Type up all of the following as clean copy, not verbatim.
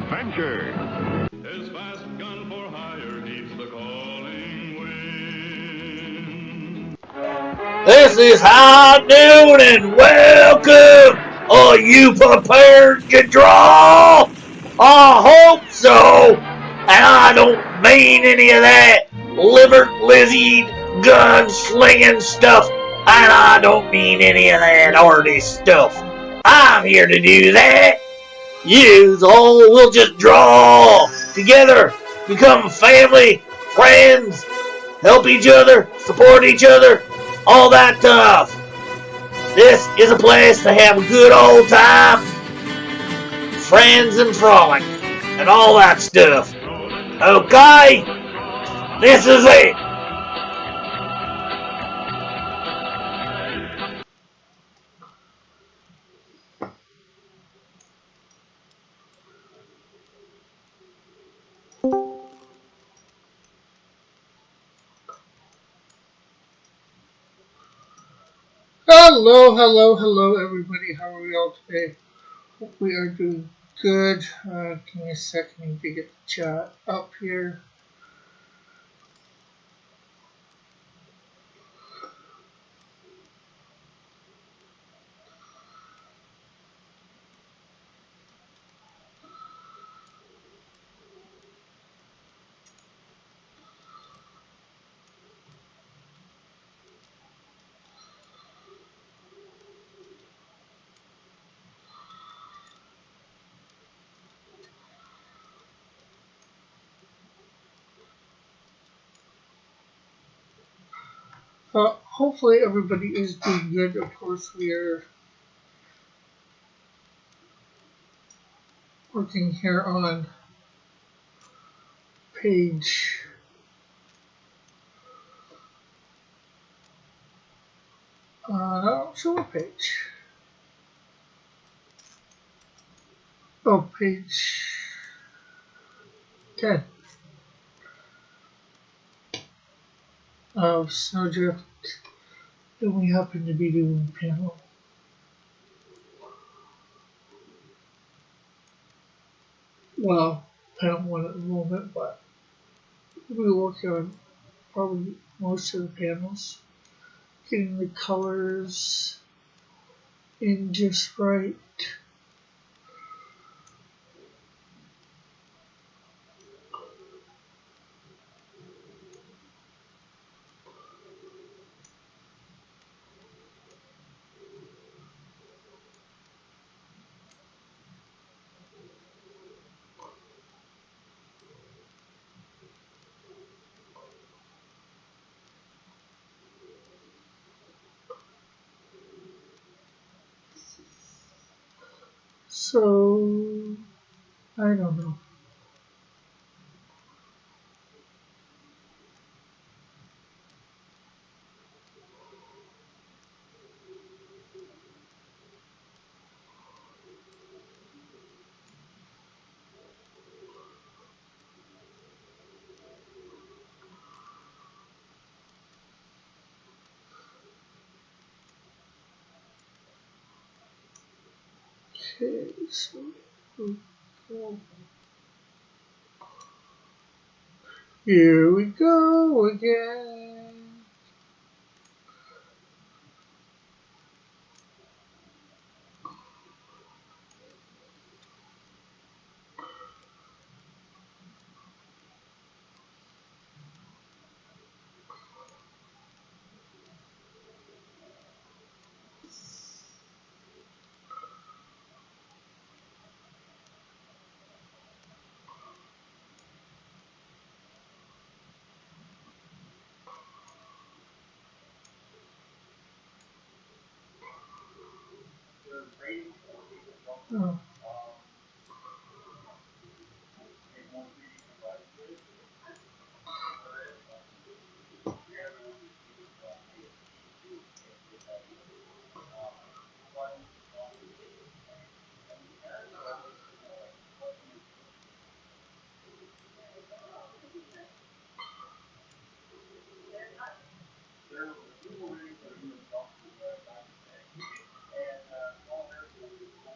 adventure. His fast gun for hire heeds the calling wind. This is High Noon and welcome! Are you prepared to draw? I hope so! And I don't mean any of that liver-lizzied, gun-slinging stuff, and I don't mean any of that arty stuff. I'm here to do that. You all will just draw together, become family, friends, help each other, support each other, all that stuff. This is a place to have a good old time, friends and frolic, and all that stuff. Okay? This is it. Hello, everybody. How are we all today? Hope we are doing good. Give me a second to get the chat up here. Hopefully, everybody is doing good. Of course, we are working here on page. Not sure what page. Oh, page 10 of Snowdrift. And we happen to be doing panel. Well, panel 1 at the moment, but we'll be working on probably most of the panels. Getting the colors in just right. So, I don't know. Okay, so here we go again. Oh.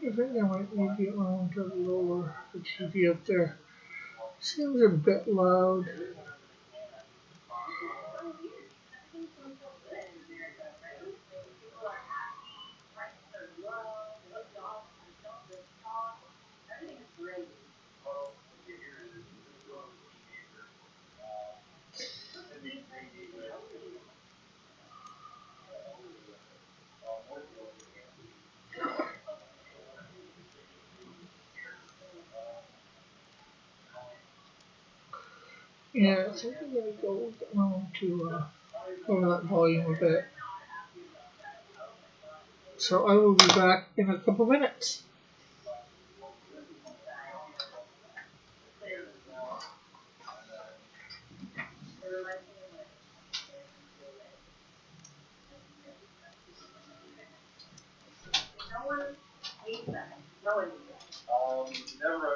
I think I might need to get on to lower the TV up there. Seems a bit loud. Yeah, I think I'm gonna go down to lower that volume a bit. So I will be back in a couple minutes.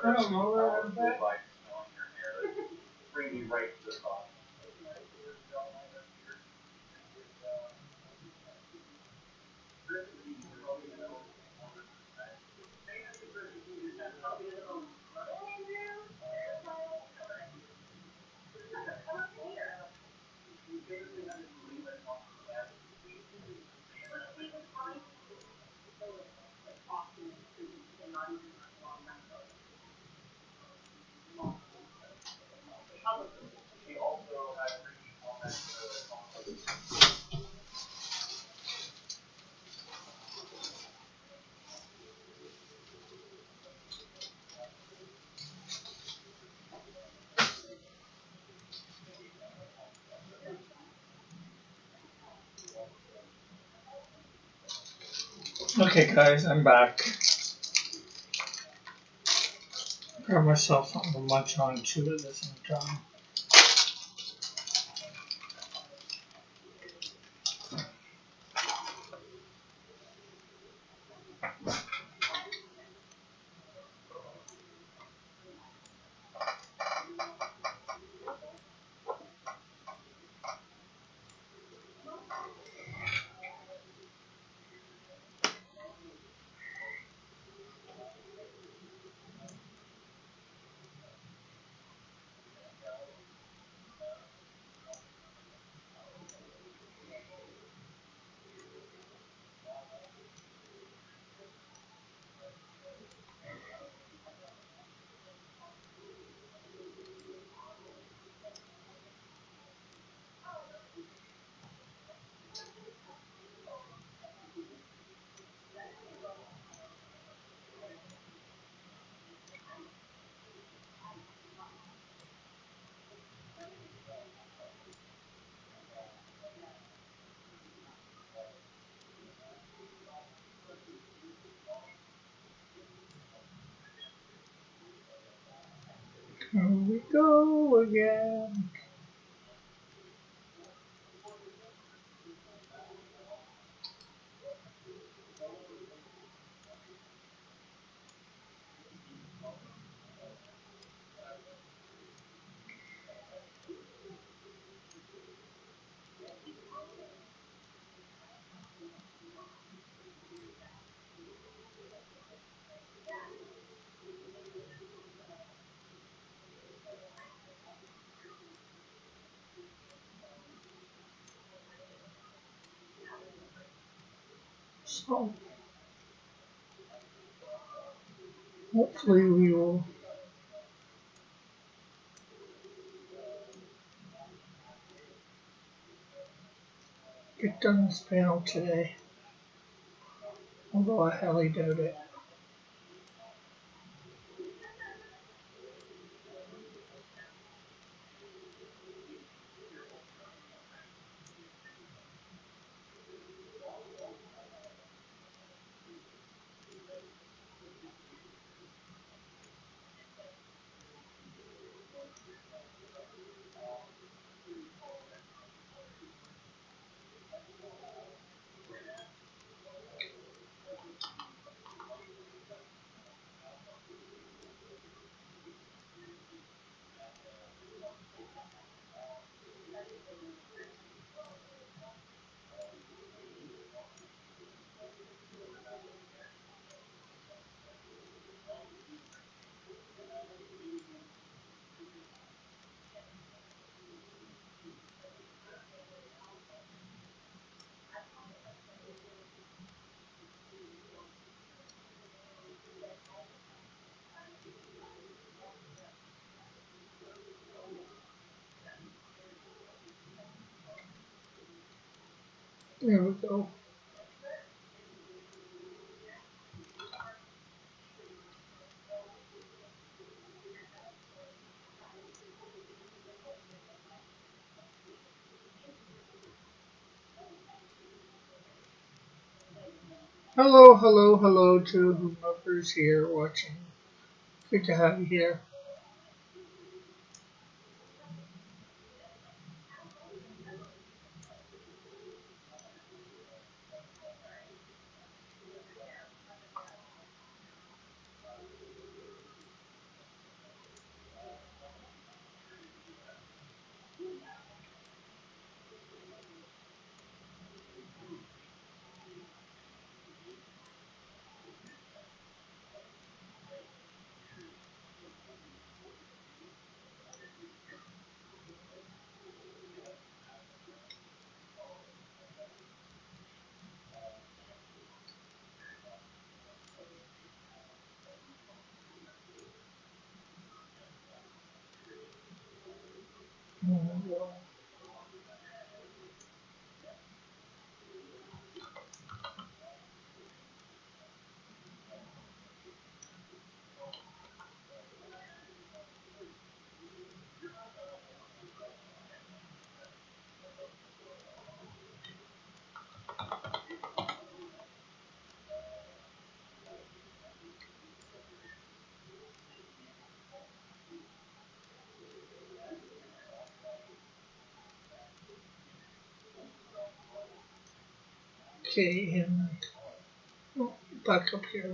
I don't know where I'm back. Okay, guys, I'm back. Grab myself something to munch on too at the same time. Here we go again. So, hopefully we will get done this panel today. Although I highly doubt it. There we go. Hello, hello, hello to whomever's here watching. Good to have you here. Okay, and back up here.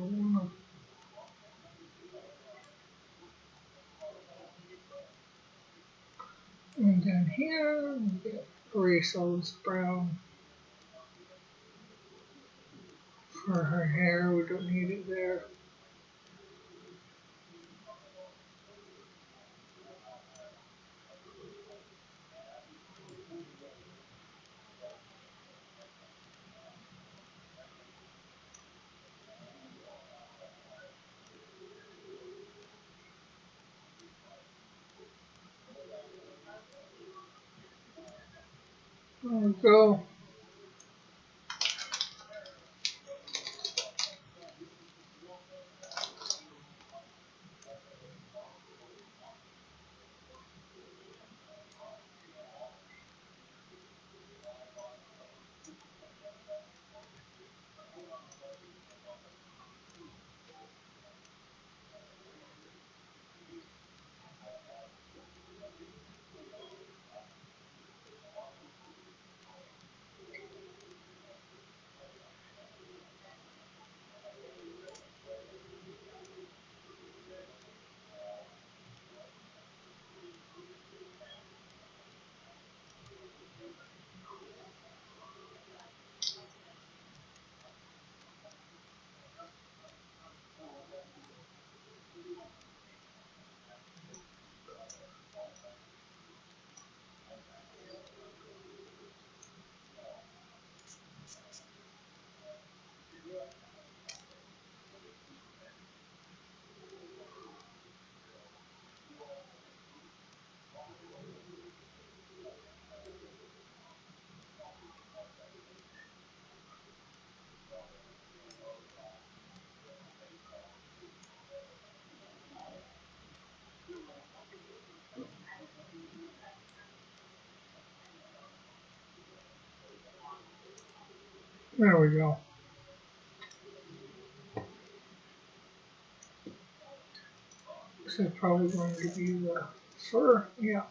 And down here, we get erase all this brown for her hair. We don't need it there. There we go. There we go. This is probably going to be the fur. Yeah.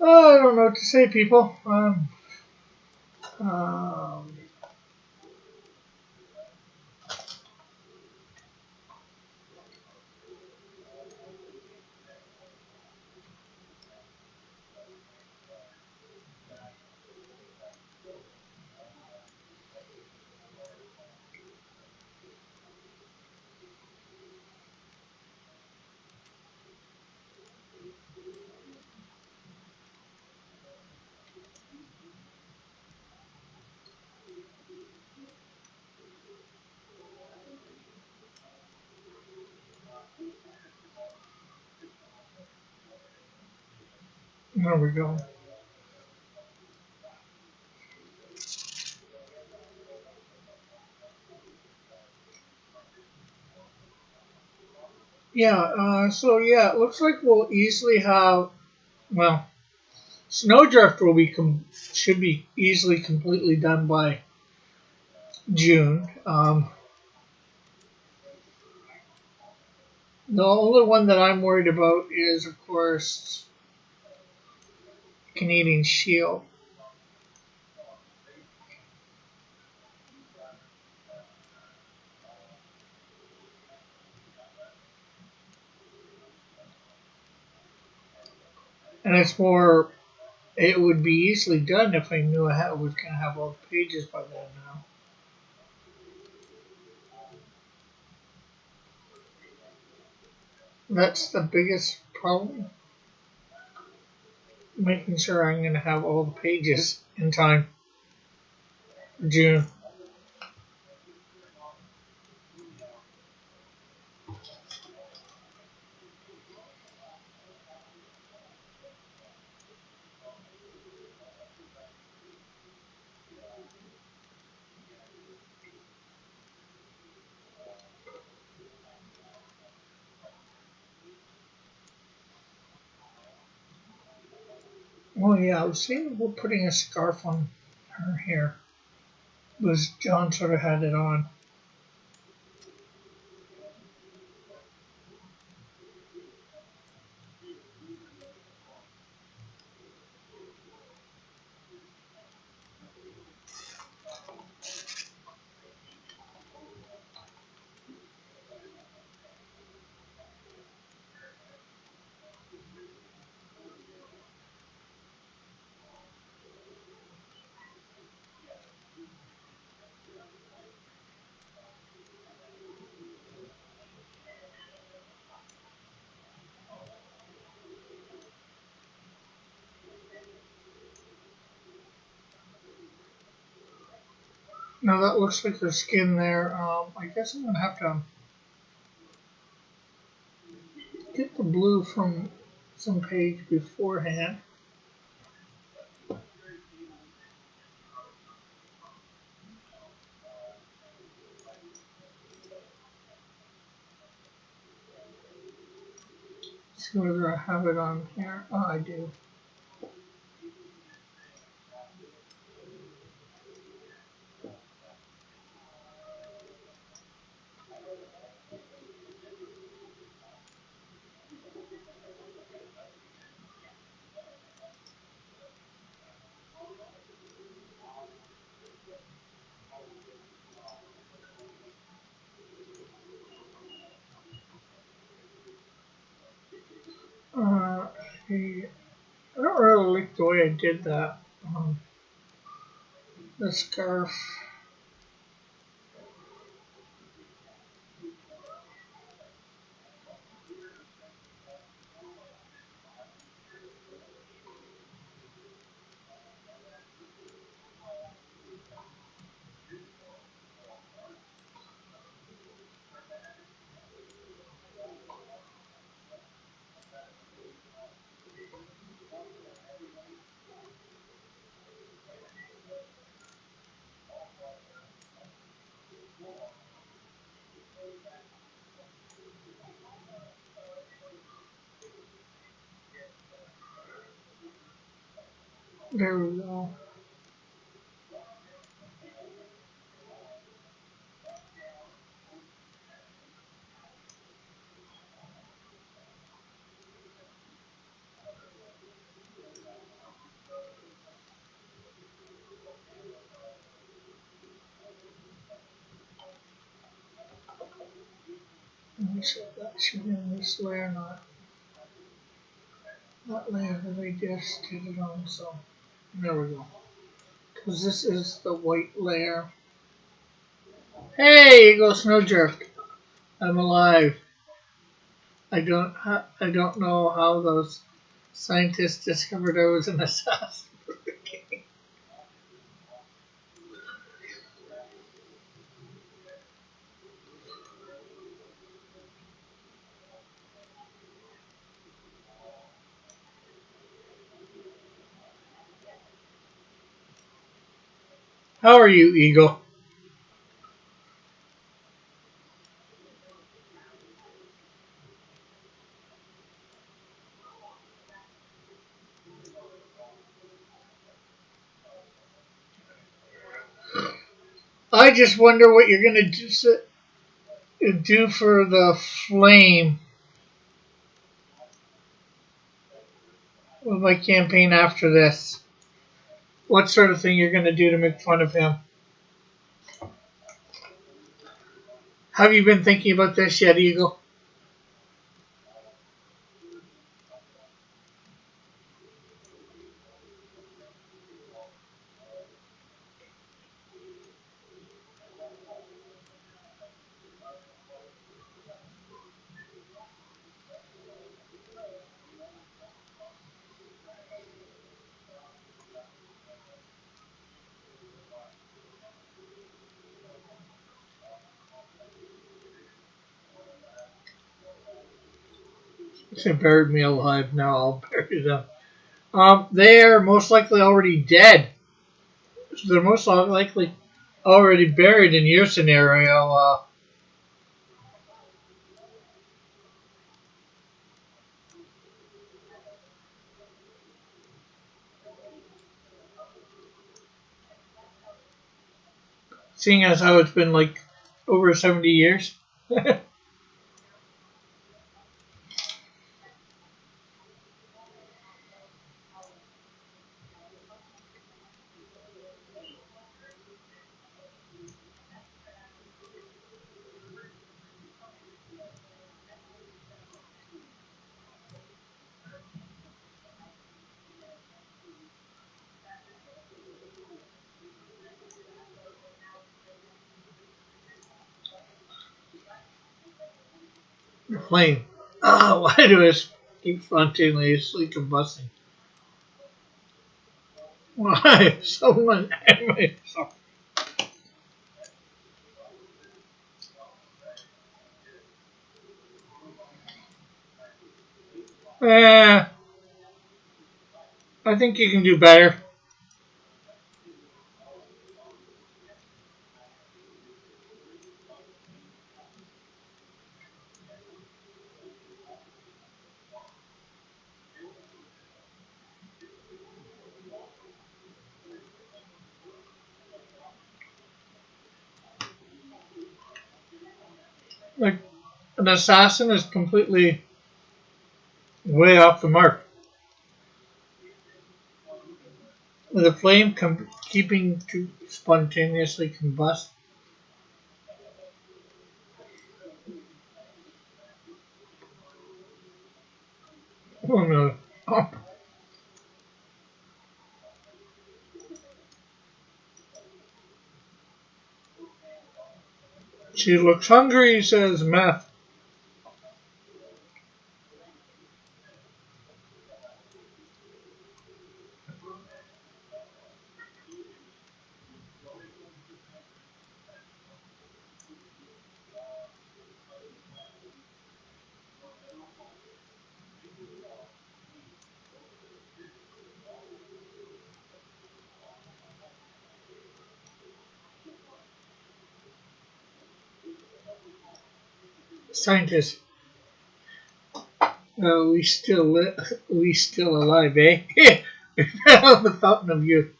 I don't know what to say, people. Um, There we go. Yeah, so yeah, it looks like we'll easily have, well, Snowdrift should be easily completely done by June. The only one that I'm worried about is, of course, Canadian Shield. And it's more, it would be easily done if I knew I was going to have all the pages by then now. That's the biggest problem, making sure I'm going to have all the pages in time for June. Oh yeah, I was thinking about putting a scarf on her hair, because John sort of had it on. Now that looks like her skin there. I guess I'm going to have to get the blue from some page beforehand. See whether I have it on here. Oh, I do. Uh, I don't really like the way I did that. The scarf. There we go. Let me see if that should be in this layer or not. That layer that I just did it on, so there we go. Because this is the white layer. Hey, you go Snowdrift. I'm alive. I don't know how those scientists discovered I was an assassin. How are you, Eagle? I just wonder what you're gonna do for the flame with my campaign after this. What sort of thing you're gonna do to make fun of him? Have you been thinking about this yet, Eagle? They buried me alive. Now I'll bury them. They're most likely already dead. So they're most likely already buried in your scenario. Seeing as how it's been like over 70 years. Flame. Why do I keep spontaneously combusting? Why? Someone. Eh, I think you can do better. Like, an assassin is completely way off the mark. With a flame keeping to spontaneously combust. Oh no. Oh, she looks hungry, says Meth. Scientist. We still alive, eh? We found the fountain of youth.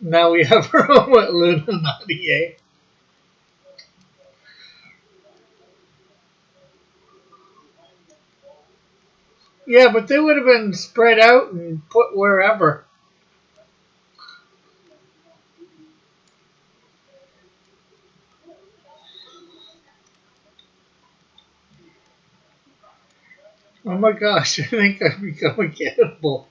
Now we have our own Illuminati, eh? Yeah, but they would have been spread out and put wherever. Oh my gosh, I think I've become a cannibal.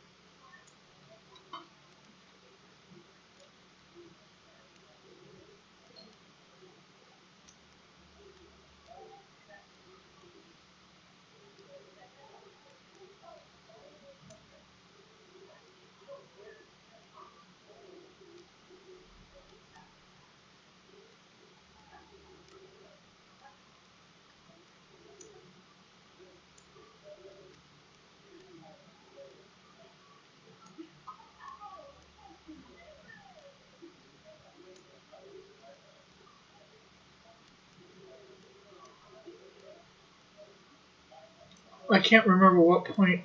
I can't remember what point.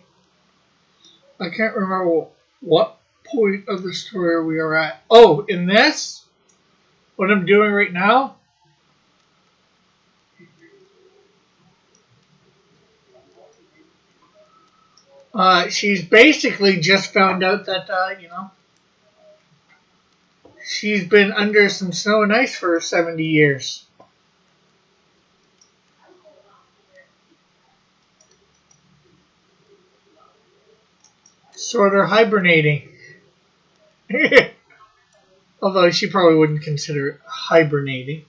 I can't remember what point of the story we are at. Oh, in this, what I'm doing right now. She's basically just found out that she's been under some snow and ice for 70 years, sort of hibernating. Although she probably wouldn't consider it hibernating.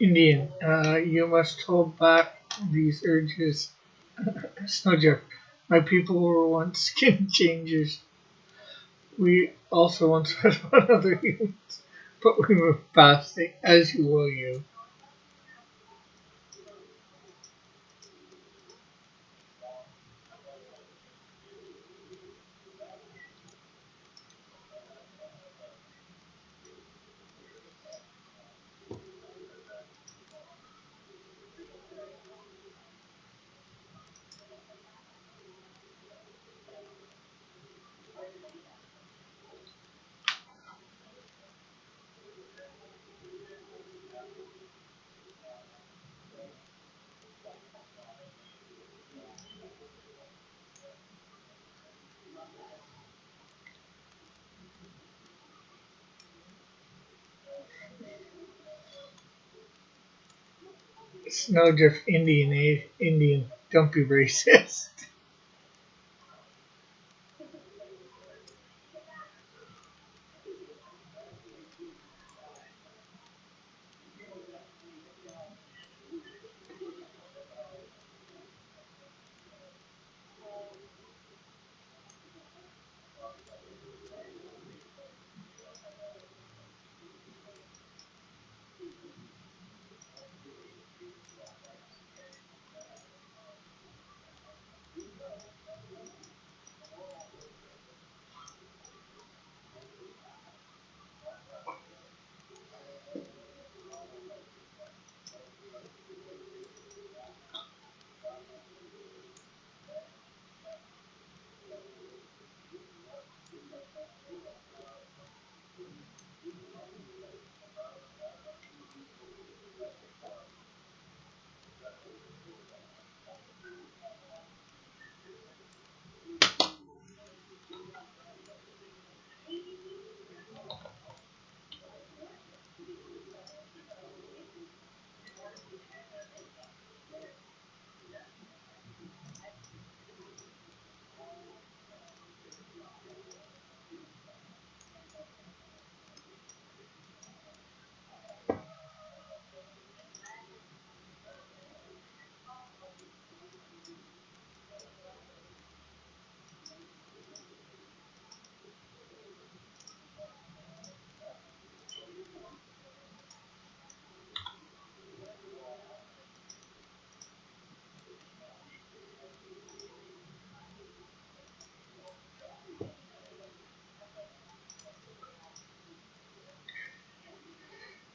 Indian, you must hold back these urges. Snowjeff, my people were once skin changers. We also once fed on other humans, but we were fasting, as you will you. Snowdrift Indian, eh? Indian, don't be racist.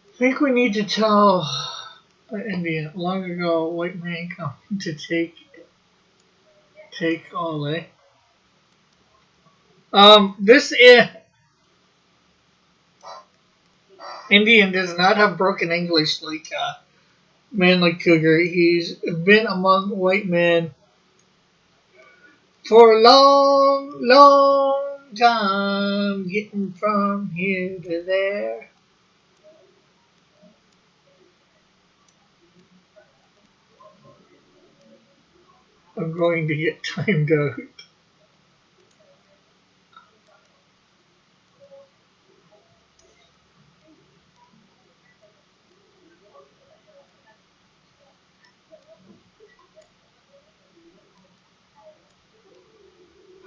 I think we need to tell Indian. Long ago, a white man come to take all, eh? This Indian does not have broken English like man like Cougar. He's been among white men for a long, long time, getting from here to there. I'm going to get timed out.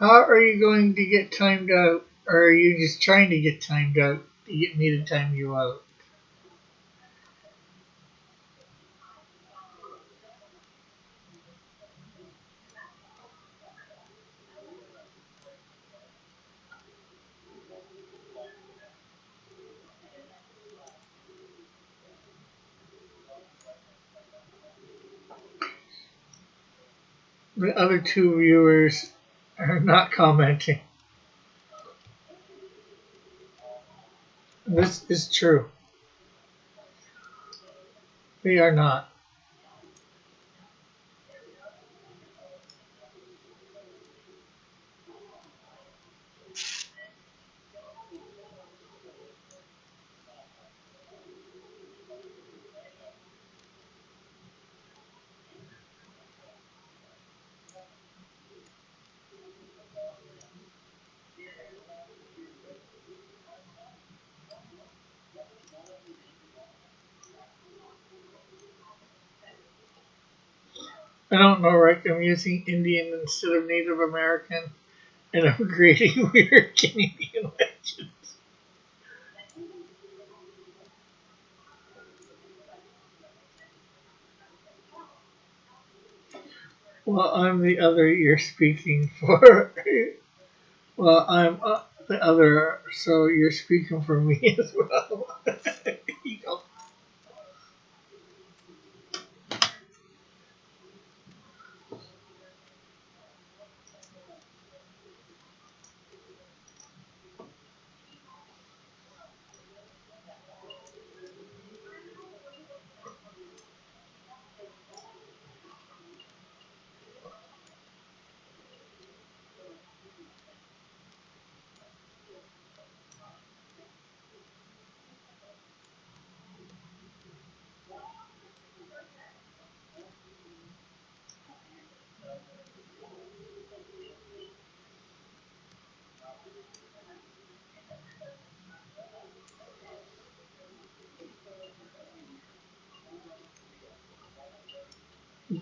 How are you going to get timed out? Or are you just trying to get timed out to get me to time you out? The other two viewers are not commenting. This is true. They are not. I don't know, Rick. I'm using Indian instead of Native American, and I'm creating weird Canadian legends. Well, I'm the other you're speaking for. Well, I'm the other, so you're speaking for me as well.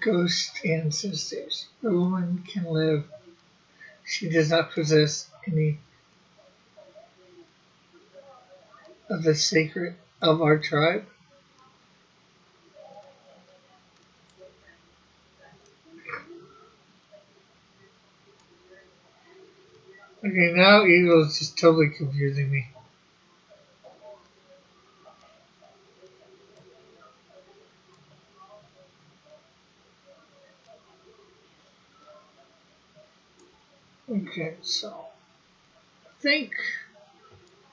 Ghost ancestors. The woman can live. She does not possess any of the sacred of our tribe. Okay, now Eagle is just totally confusing me. Okay, so I think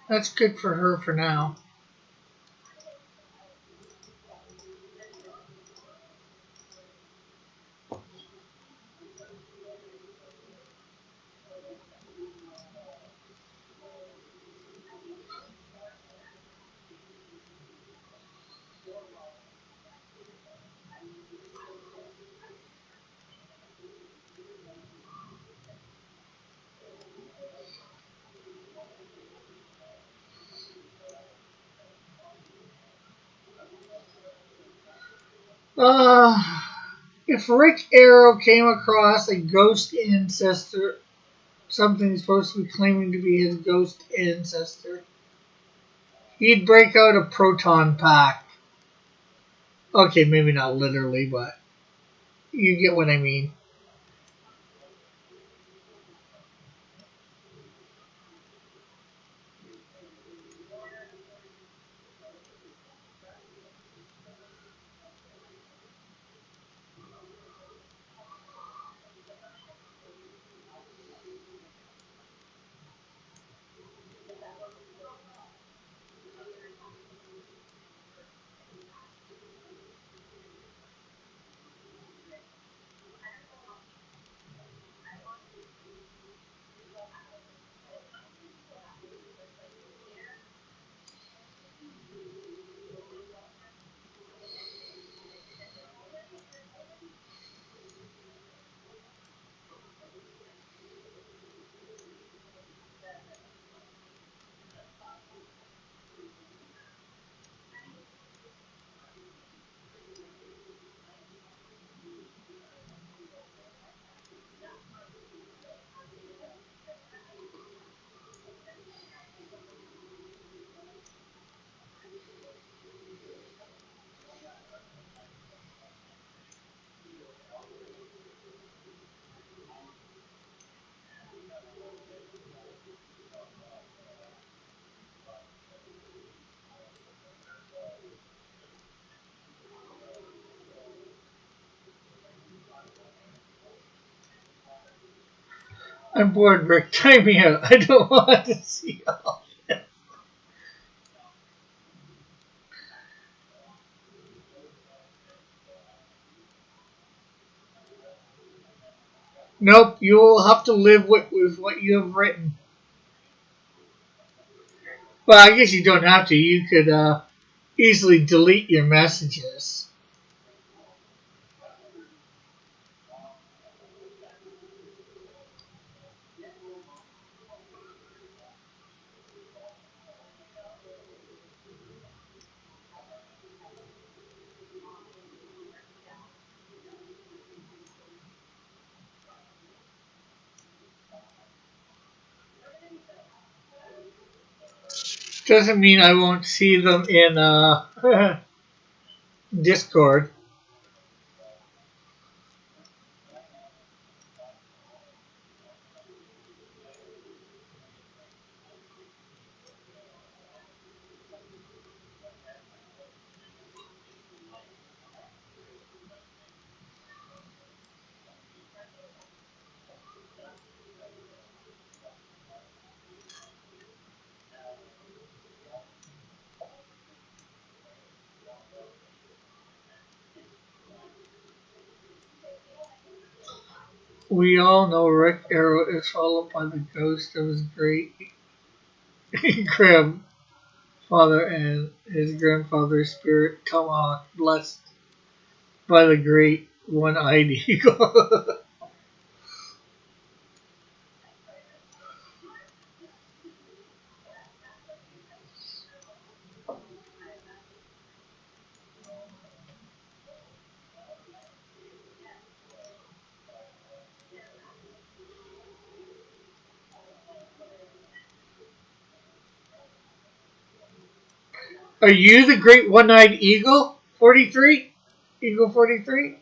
that's good for her for now. Uh, if Rick Arrow came across a ghost ancestor, something he's supposed to be claiming to be his ghost ancestor, he'd break out a proton pack. Okay, maybe not literally, but you get what I mean. I'm bored, Rick. Time me out. I don't want to see all this. Nope, you will have to live with what you have written. Well, I guess you don't have to. You could easily delete your messages. Doesn't mean I won't see them in Discord. We all know Rick Arrow is followed by the ghost of his great grandfather and his grandfather's spirit. Come on, blessed by the great one-eyed eagle. Are you the great one-eyed eagle? 43? Eagle 43?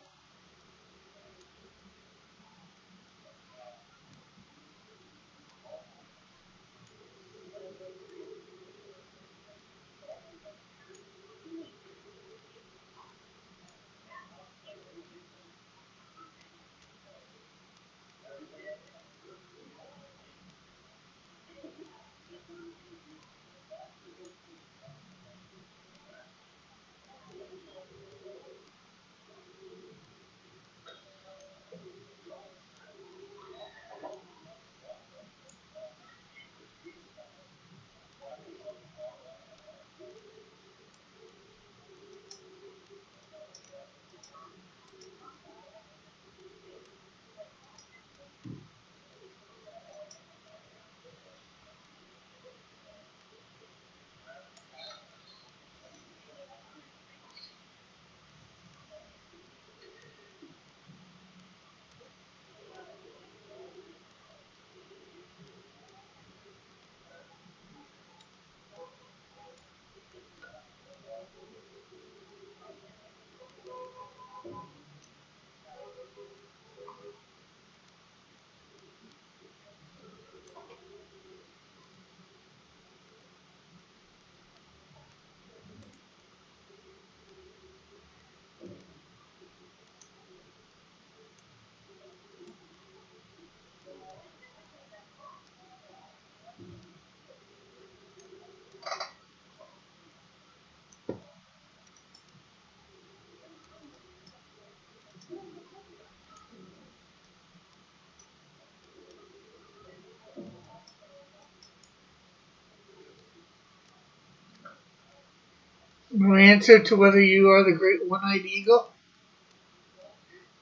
No answer to whether you are the great one-eyed eagle?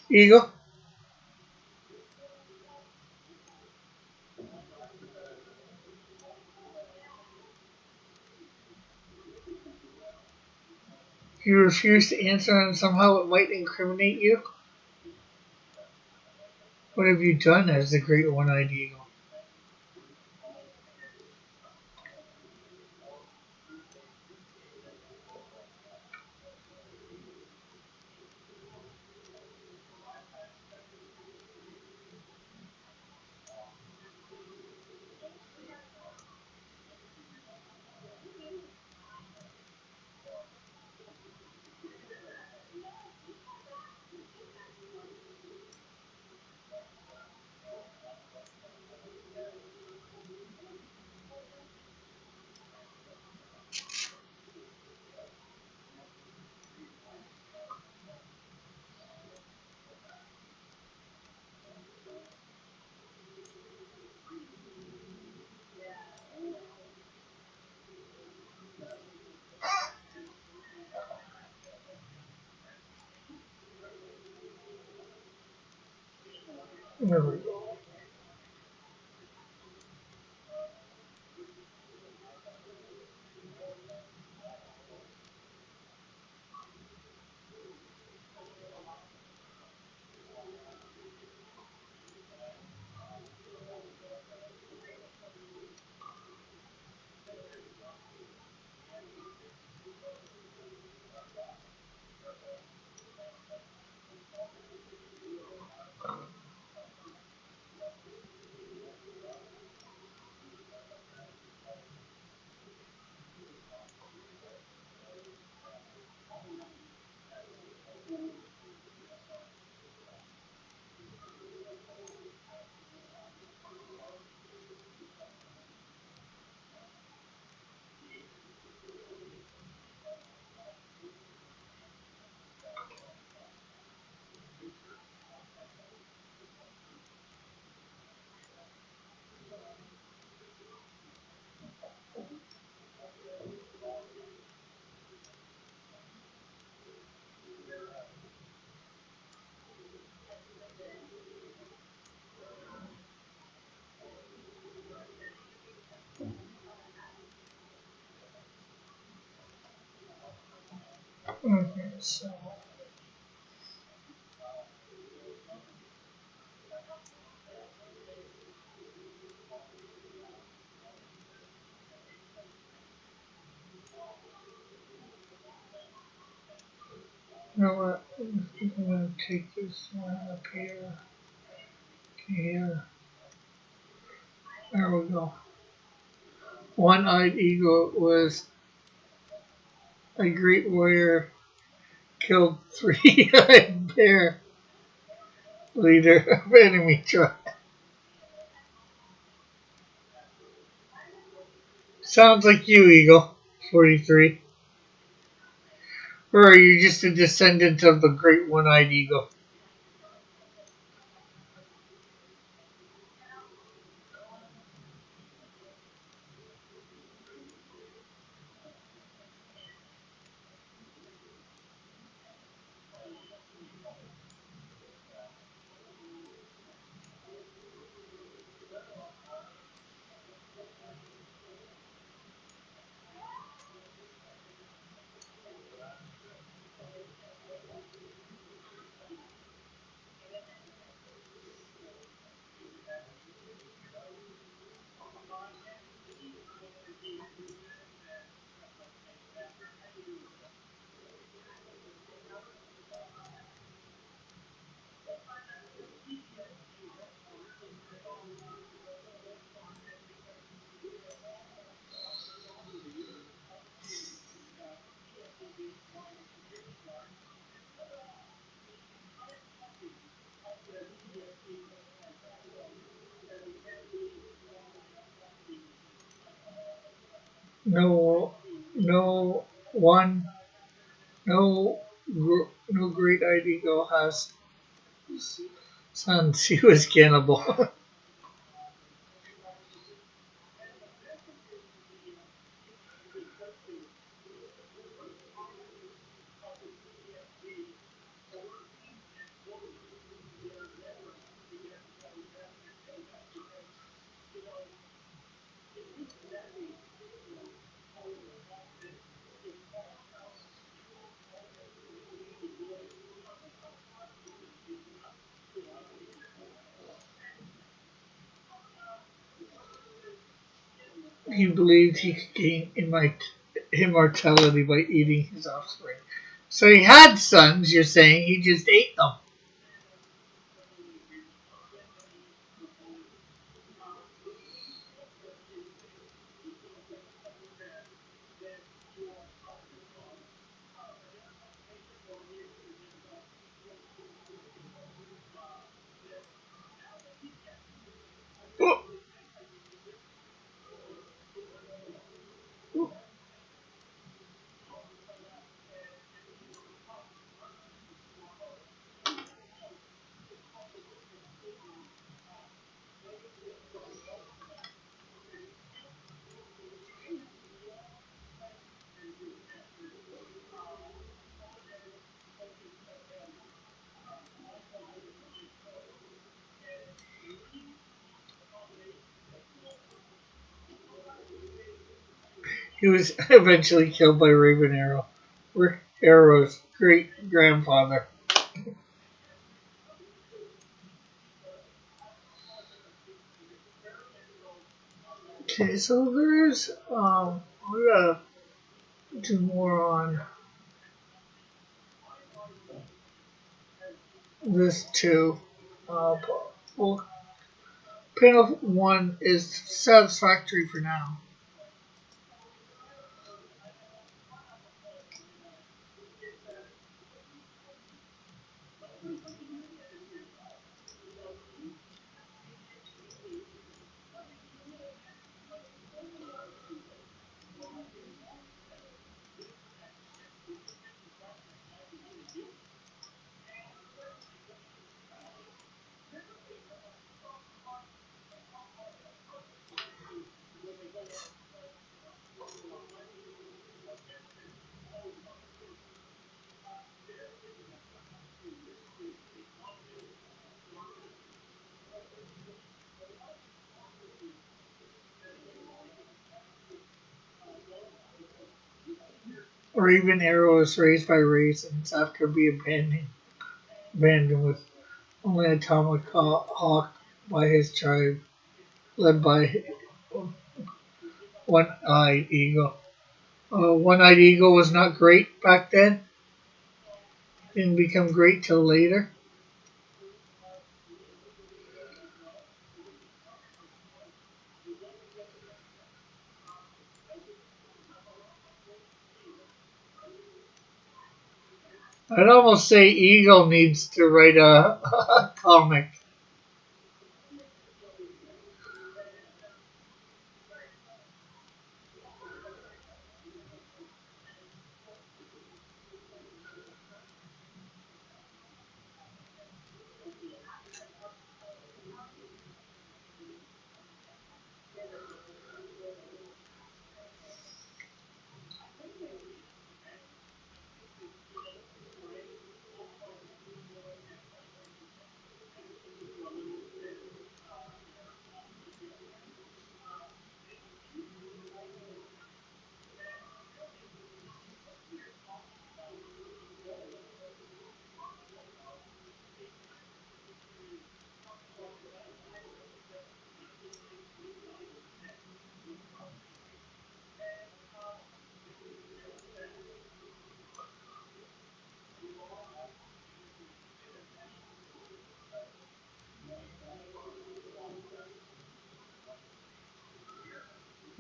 Eagle? You refuse to answer and somehow it might incriminate you? What have you done as the great one-eyed eagle? There we go. Okay, so you know what? I'm gonna take this one up here. Here. There we go. One-eyed eagle was a great warrior, killed three-eyed bear, leader of enemy tribe. Sounds like you, Eagle. 43. Or are you just a descendant of the great one-eyed eagle? No, no one, no, no great-eyed eagle has sons. He was cannibal. He believed he could gain immortality by eating his offspring. So he had sons, you're saying, he just ate them. He was eventually killed by Raven Arrow, Rick Arrow's great grandfather. Okay, so there's we gotta do more on this too. Well, panel one is satisfactory for now. Raven Arrow is raised by raisins after being abandoned with only Atomic Hawk by his tribe, led by One-Eyed Eagle. One-Eyed Eagle was not great back then. Didn't become great till later. I'd almost say Eagle needs to write a comic.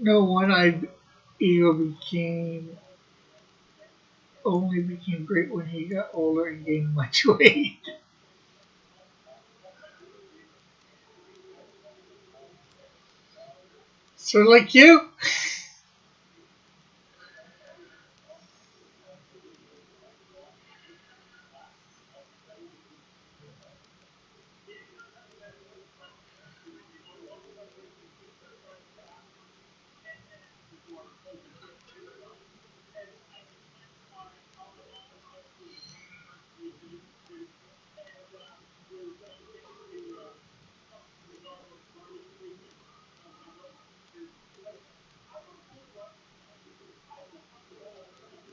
No, One-Eyed Eagle became great when he got older and gained much weight. So like you,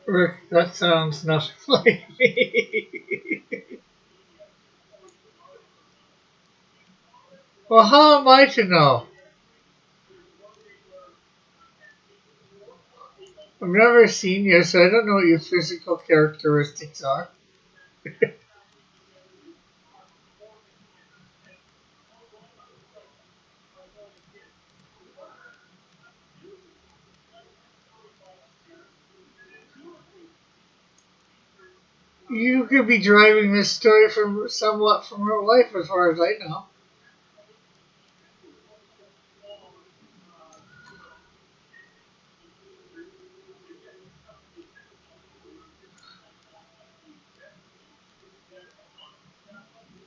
Rick, that sounds nothing like me. Well, how am I to know? I've never seen you, so I don't know what your physical characteristics are. You could be driving this story from somewhat from real life, as far as I know.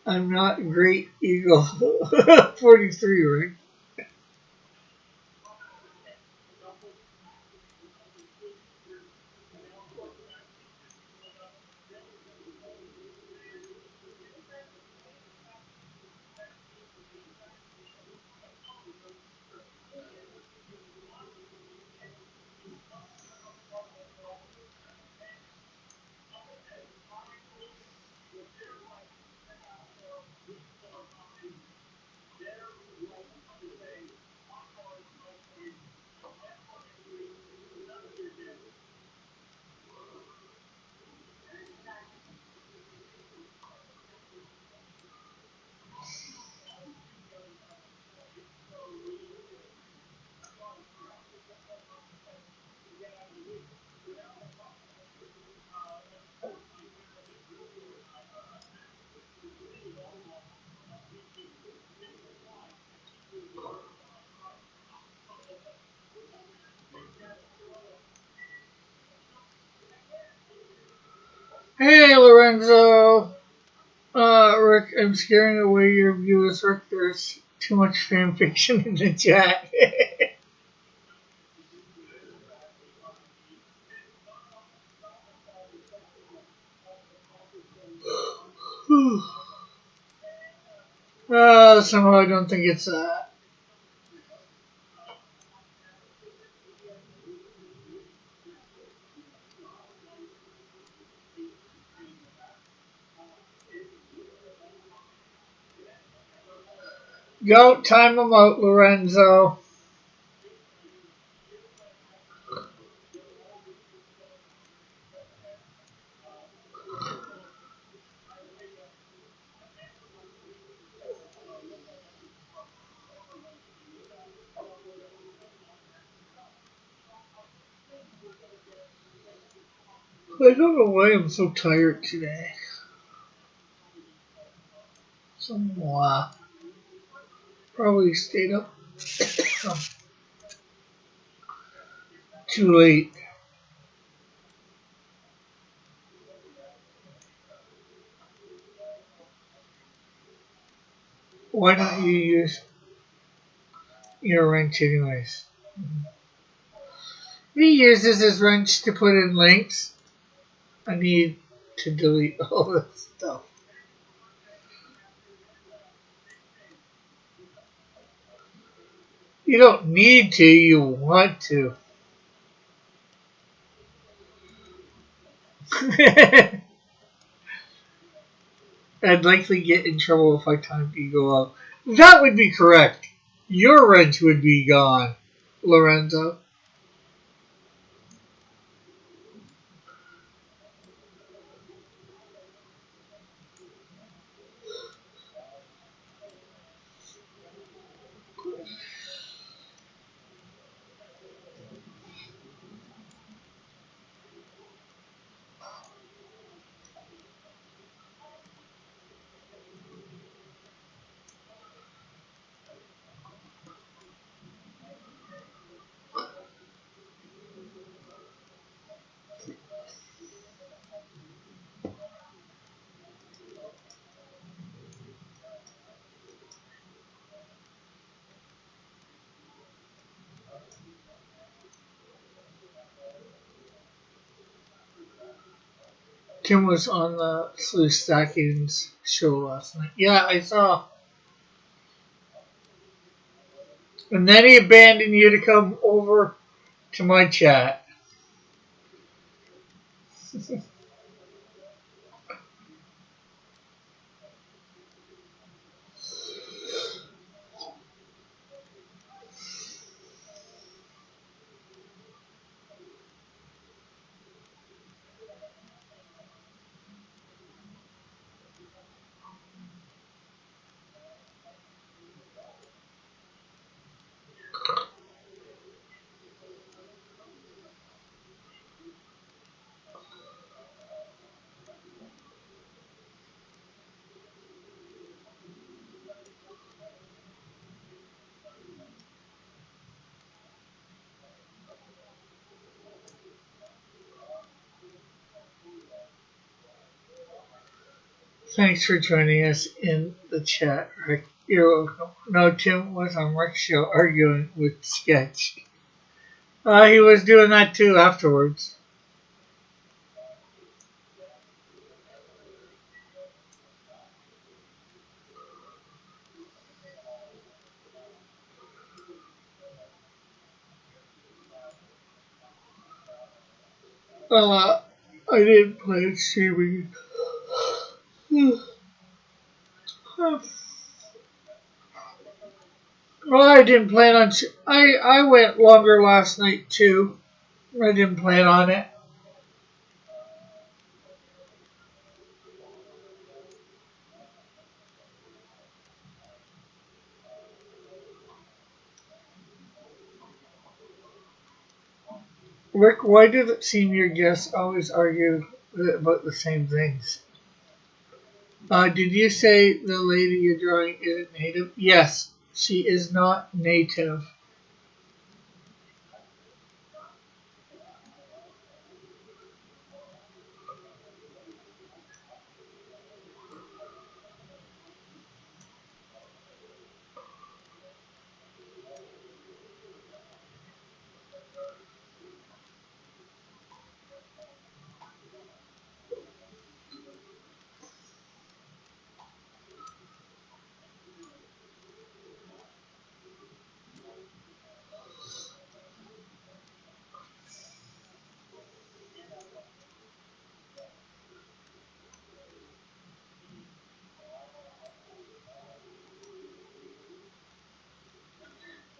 I'm not Great Eagle 43, right? Hey, Lorenzo. Rick, I'm scaring away your viewers. Rick, there's too much fan fiction in the chat. Somehow I don't think it's that. Go, time them out, Lorenzo. I don't know why I'm so tired today. Probably stayed up too late. Why don't you use your wrench anyways? He uses his wrench to put in links. I need to delete all this stuff. You don't need to, you want to. I'd likely get in trouble if I timed Eagle out. That would be correct. Your wrench would be gone, Lorenzo. Tim was on the Slew Stackings show last night. Yeah, I saw. And then he abandoned you to come over to my chat. Thanks for joining us in the chat, Rick. You're welcome. No, Tim was on Rick's show arguing with Sketch. He was doing that too afterwards. I didn't play streaming. Well, I didn't plan on. I went longer last night too. I didn't plan on it. Rick, why do the senior guests always argue about the same things? Did you say the lady you're drawing isn't native? Yes, she is not native.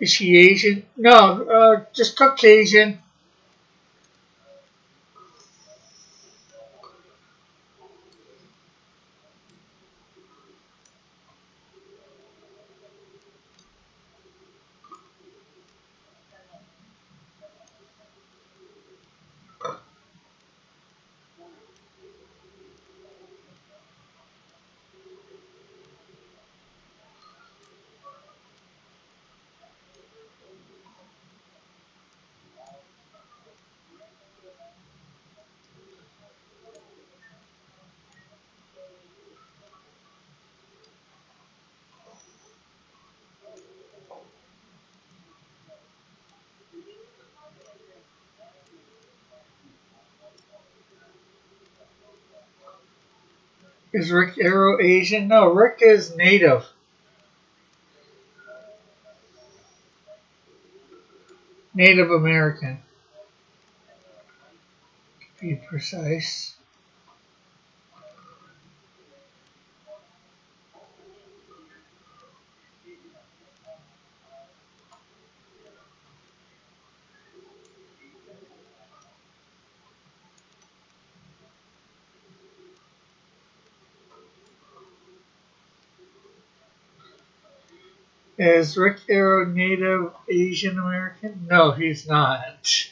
Is she Asian? No, just Caucasian. Is Rick Arrow Asian? No, Rick is Native. Native American, to be precise. Is Rick Arrow Native Asian American? No, he's not.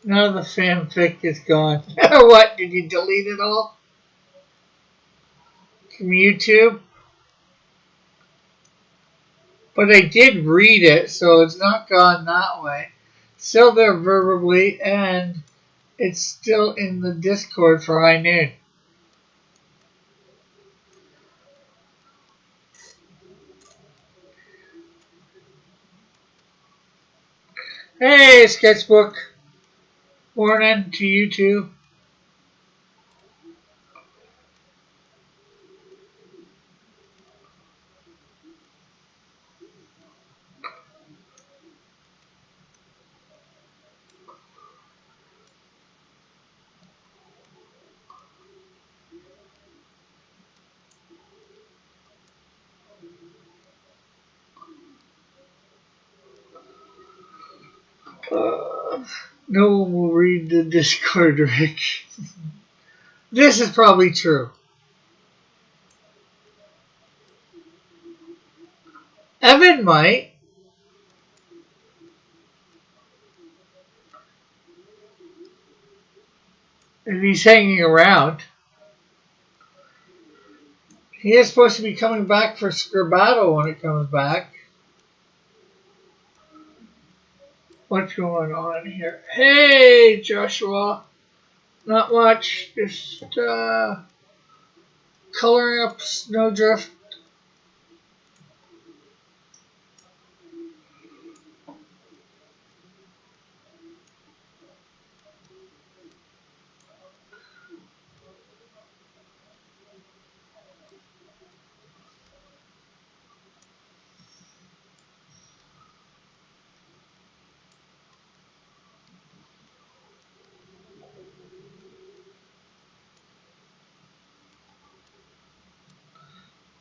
None of the fanfic is gone. What? Did you delete it all from YouTube? But I did read it, so it's not gone that way. Still there verbally, and it's still in the Discord for High Noon. Hey, Sketchbook. Morning to you too. No one will read the Discord, Rick. This is probably true. Evan might. If he's hanging around. He is supposed to be coming back for Scribado when it comes back. What's going on here? Hey, Joshua. Not much. Just coloring up Snowdrift.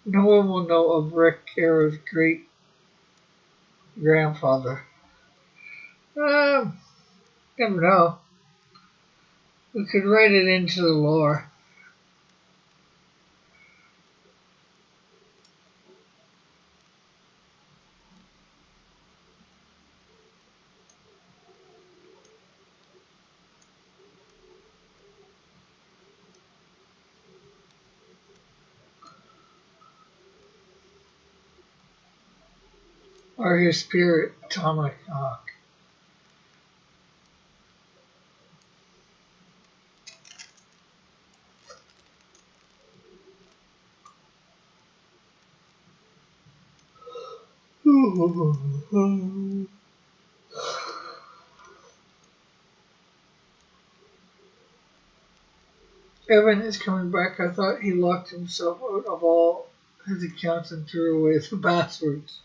No one will know of Rick Arrow's great grandfather. Never know. We could write it into the lore. Or his spirit, Atomic Hawk. Evan is coming back. I thought he locked himself out of all his accounts and threw away the passwords.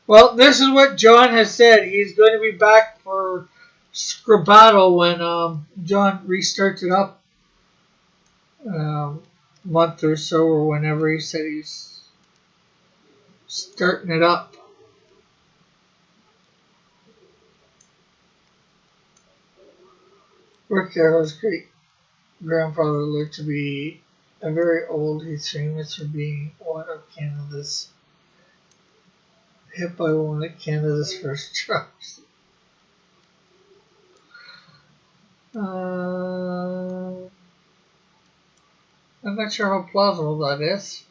Well, this is what John has said. He's going to be back for Scribado when John restarts it up month or so, or whenever he said he's starting it up. Rick Arrow's great grandfather lived to be a very old. He's famous for being one of Canada's hit by one of Canada's first trucks. I'm not sure how plausible that is.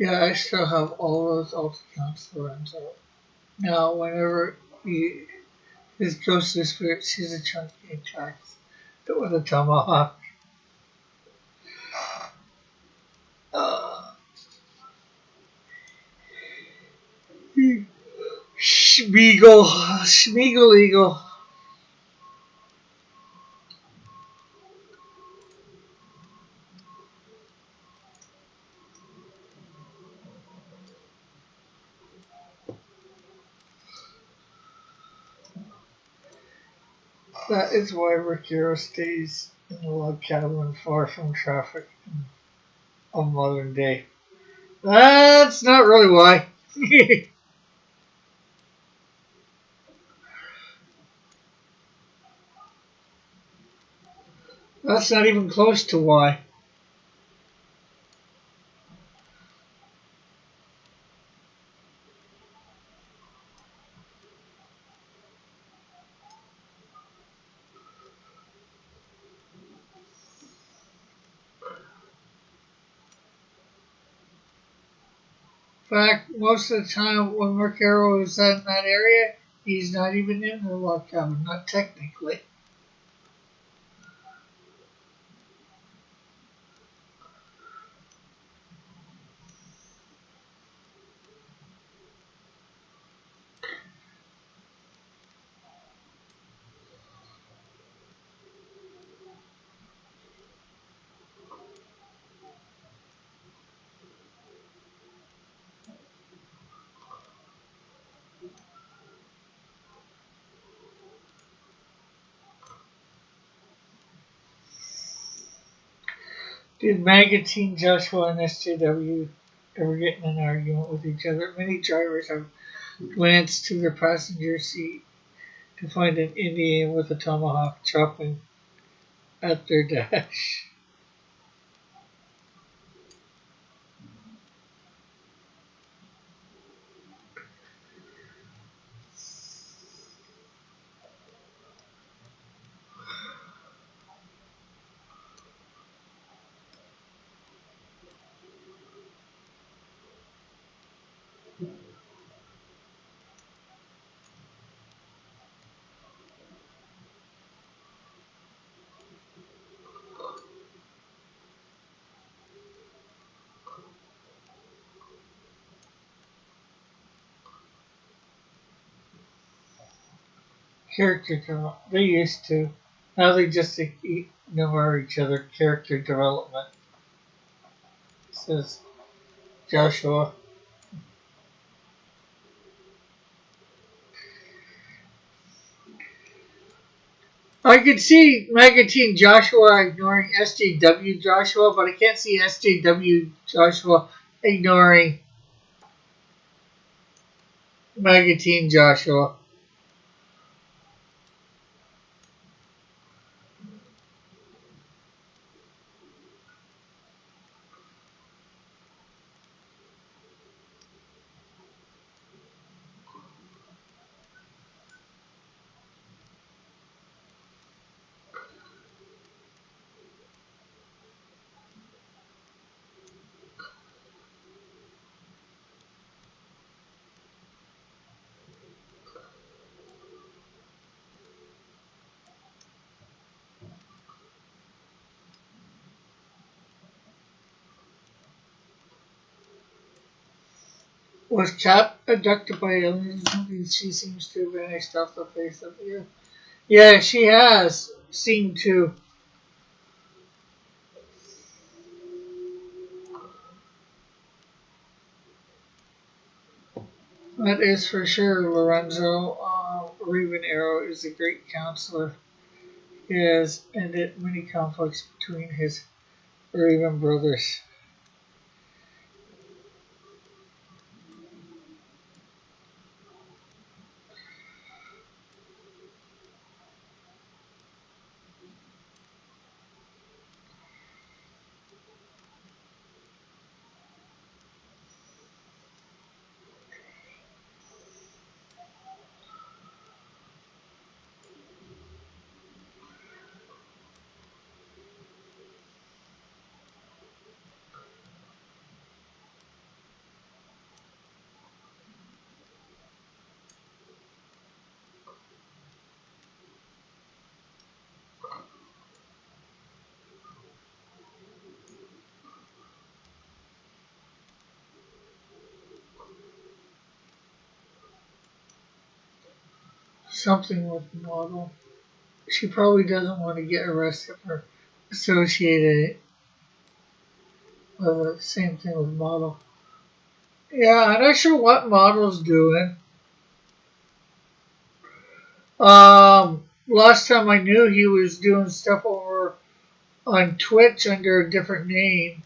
Yeah, I still have all those alt accounts for him. So now, whenever his ghostly spirit sees a chunky attacks it with a tomahawk. Schmeagle Eagle. That is why Rick Hero stays in the log cabin far from traffic of modern day. That's not really why. That's not even close to why. In fact, most of the time when Rick Arrow is in that area, he's not even in the log cabin, not technically. Did Magazine Joshua and SJW ever get in an argument with each other? Many drivers have glanced to their passenger seat to find an Indian with a tomahawk chopping at their dash. Character development. They used to. Now they just ignore each other. Character development, says Joshua. I could see Magazine Joshua ignoring SJW Joshua, but I can't see SJW Joshua ignoring Magazine Joshua. Was Kat abducted by aliens or something? She seems to have vanished off the face of the earth. Yeah, she has seemed to. That is for sure, Lorenzo. Raven Arrow is a great counselor. He has ended many conflicts between his Raven brothers. Something with model. She probably doesn't want to get arrested for associated with the same thing with model. Yeah, I'm not sure what model's doing. Last time I knew he was doing stuff over on Twitch under a different name.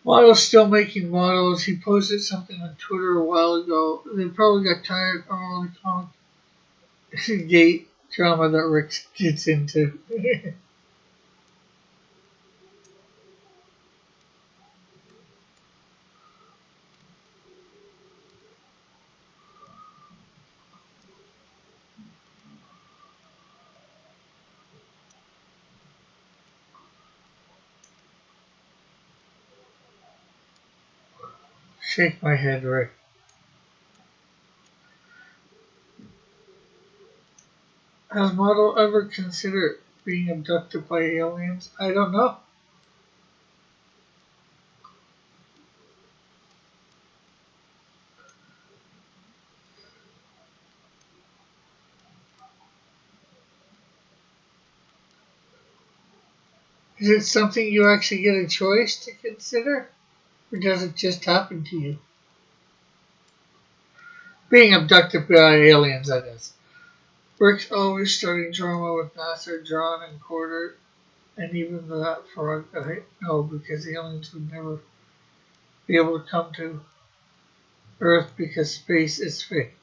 Model's still making models. He posted something on Twitter a while ago. They probably got tired of all the gate drama that Rick gets into. Shake my head, Rick. Has Model ever considered being abducted by aliens? I don't know. Is it something you actually get a choice to consider? Or does it just happen to you? Being abducted by aliens, I guess. Rick's always starting drama with NASA, John, and Quarter, and even that frog that I know because aliens would never be able to come to Earth because space is fake.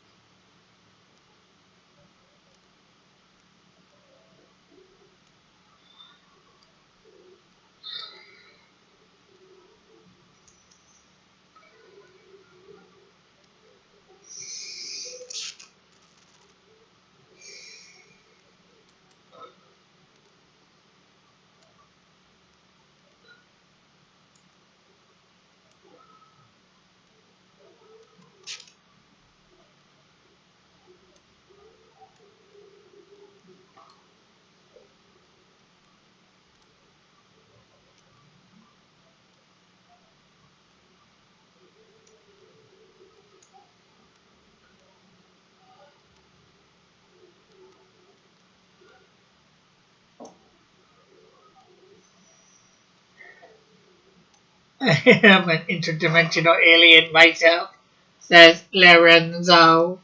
I am an interdimensional alien myself, says Lorenzo.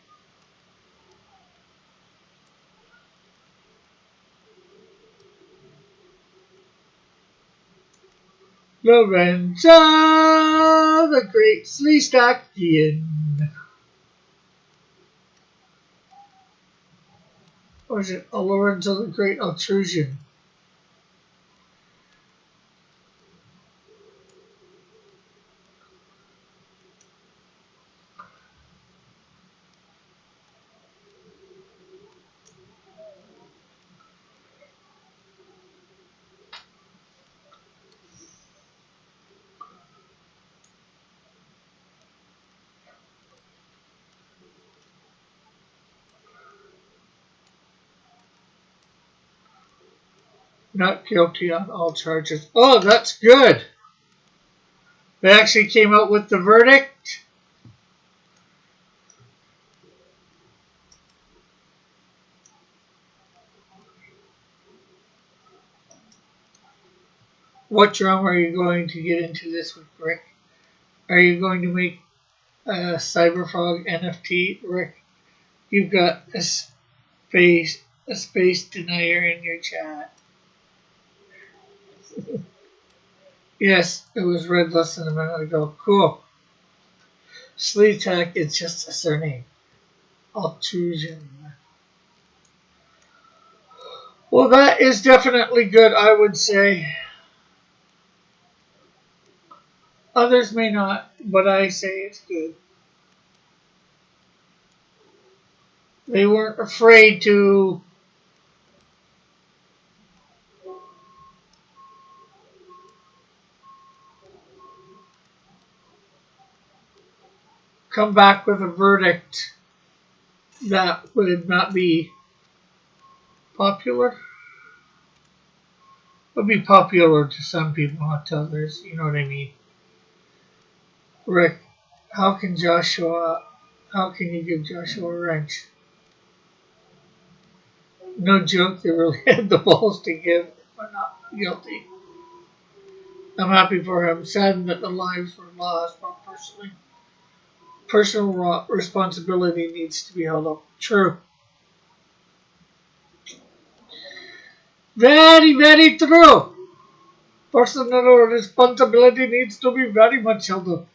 Lorenzo, the Great Sleestackian. Or is it Lorenzo the Great Altrusian? Not guilty on all charges. Oh, that's good. They actually came out with the verdict. What drama are you going to get into this week, Rick? Are you going to make a Cyberfrog NFT, Rick? You've got a space denier in your chat. Yes, it was read less than a minute ago. Cool. Sleetak is just a surname. Altrusion. Well, that is definitely good, I would say. Others may not, but I say it's good. They weren't afraid to come back with a verdict that would not be popular. It would be popular to some people, not to others. You know what I mean? Rick, how can you give Joshua a wrench? No joke, they really had the balls to give, but not guilty. I'm happy for him, saddened that the lives were lost, but personal responsibility needs to be held up. True. Very, very true. Personal responsibility needs to be very much held up.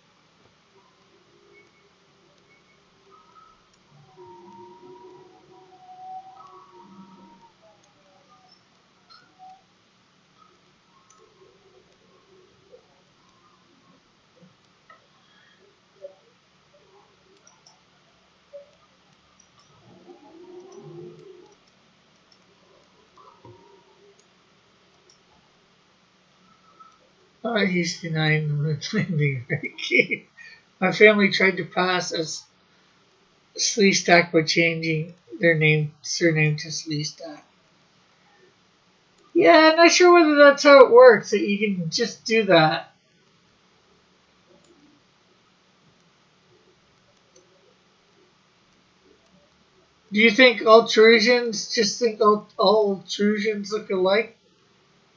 He's denying the moon landing. Right? My family tried to pass as Sleestack by changing their surname to Sleestack. Yeah, I'm not sure whether that's how it works, that you can just do that. Do you think all Trusians just think all Trusians look alike?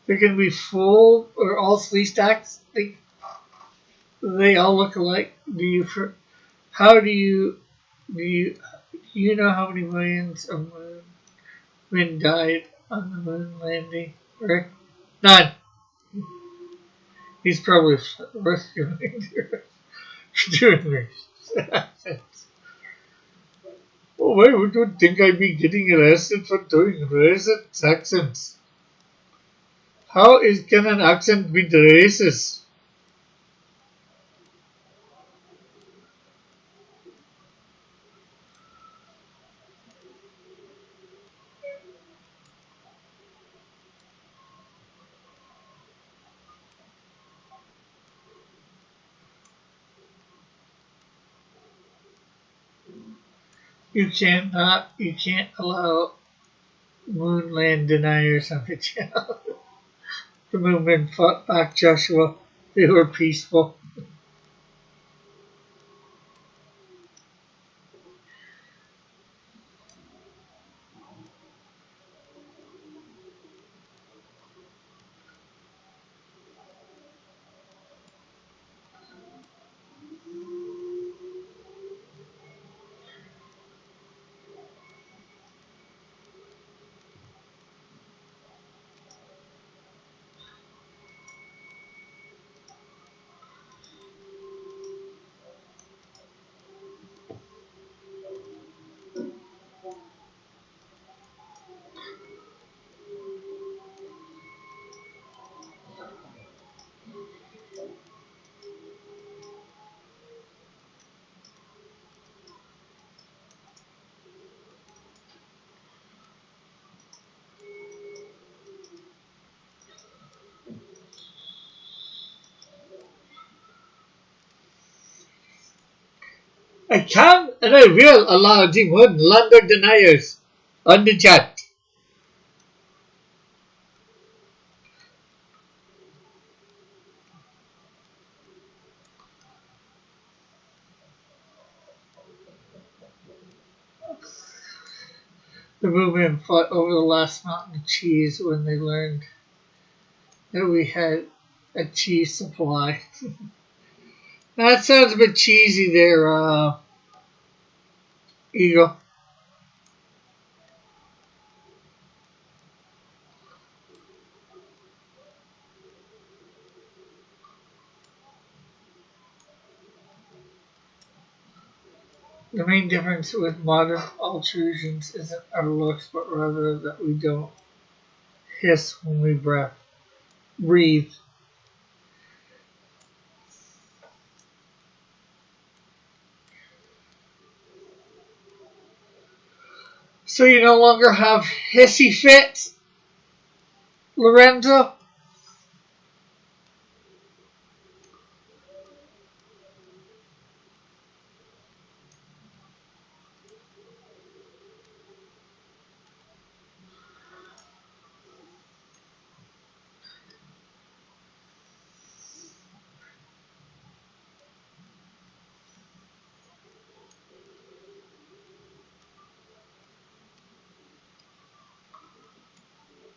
They're going to be fooled, or all Sleestacks think they all look alike? How do you know how many millions of men died on the moon landing, Rick? None. He's probably worth doing this. Oh, why would you think I'd be getting arrested for doing racist accents? Can an accent be racist? You can't allow moonland deniers on the channel. The movement fought back, Joshua. They were peaceful. I can and I will allow the moonlander deniers on the chat. The movement fought over the last mountain of cheese when they learned that we had a cheese supply. That sounds a bit cheesy there, Eagle. The main difference with modern altrusions isn't our looks, but rather that we don't hiss when we breathe. So you no longer have hissy fits, Lorenzo?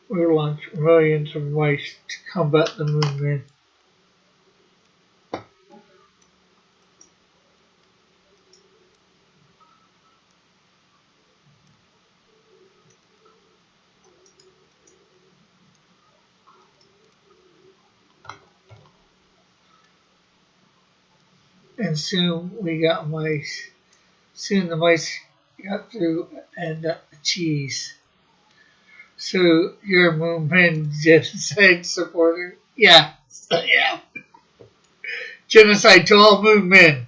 We launch millions of mice to combat the moonmen. And soon we got mice. Soon the mice got through and cheese. So you're a moonman genocide supporter? Yeah. Yeah. Genocide to all moonmen.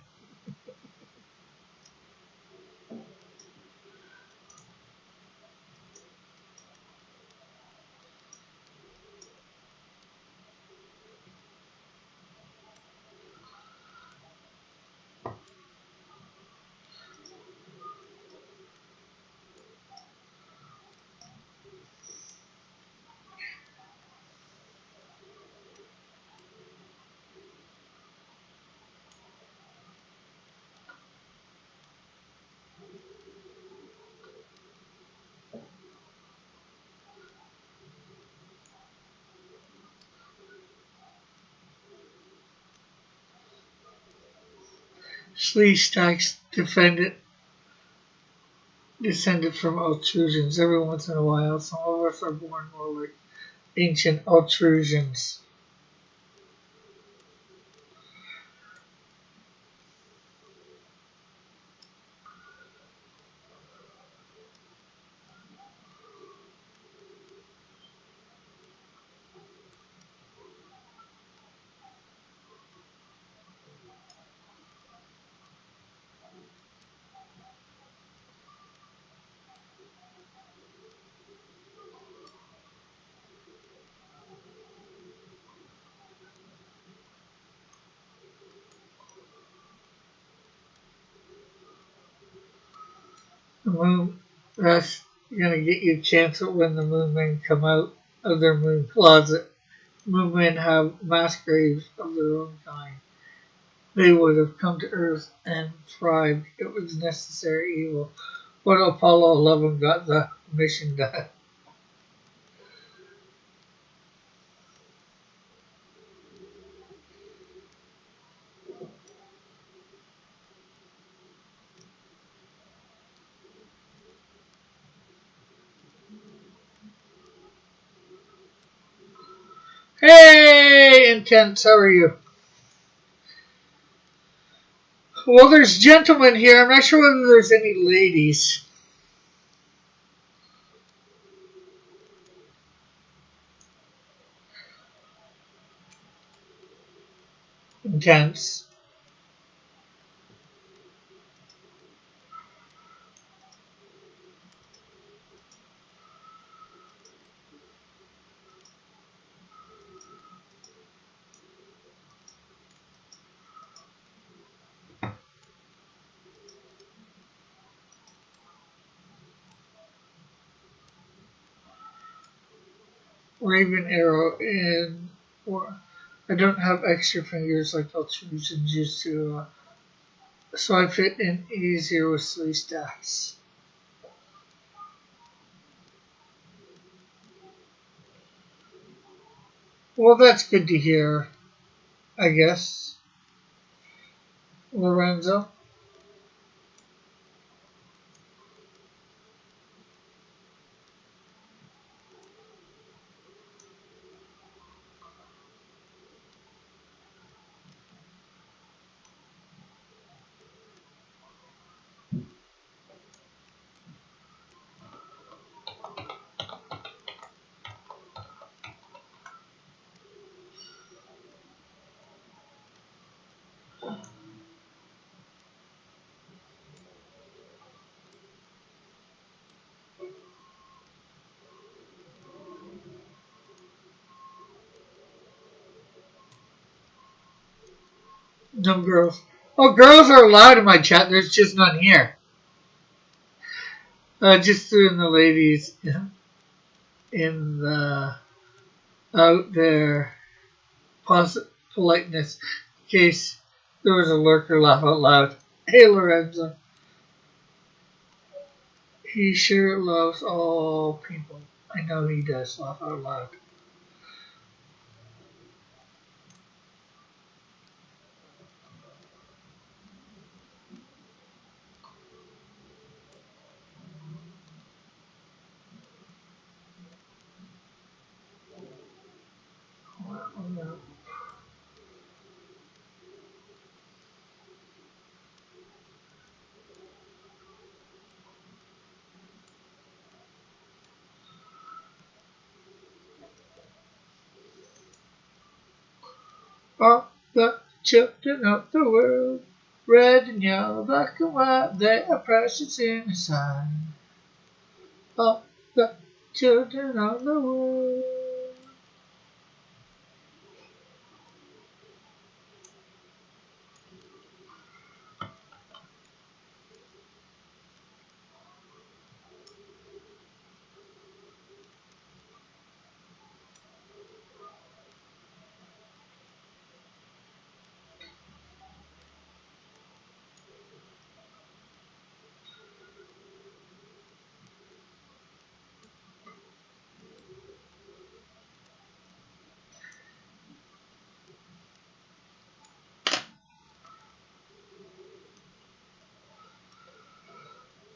Sleestaks descended from Altrusians. Every once in a while, some of us are born more like ancient Altrusians. The moon, that's gonna get you a chance at when the moon men come out of their moon closet. Moon men have mass graves of their own kind. They would have come to Earth and thrived. It was necessary evil. But Apollo 11 got the mission done. Hey, Intense, how are you? Well, there's gentlemen here. I'm not sure whether there's any ladies. Intense. Raven Arrow and or I don't have extra fingers like Altrusians used to, so I fit in easier with 3 stacks. Well, that's good to hear, I guess. Lorenzo. No girls. Oh, girls are allowed in my chat. There's just none here. Just doing the ladies in the out there politeness in case there was a lurker laugh out loud. Hey, Lorenzo. He sure loves all people. I know he does laugh out loud. All the children of the world, red and yellow, black and white, they are precious in His sight. All the children of the world.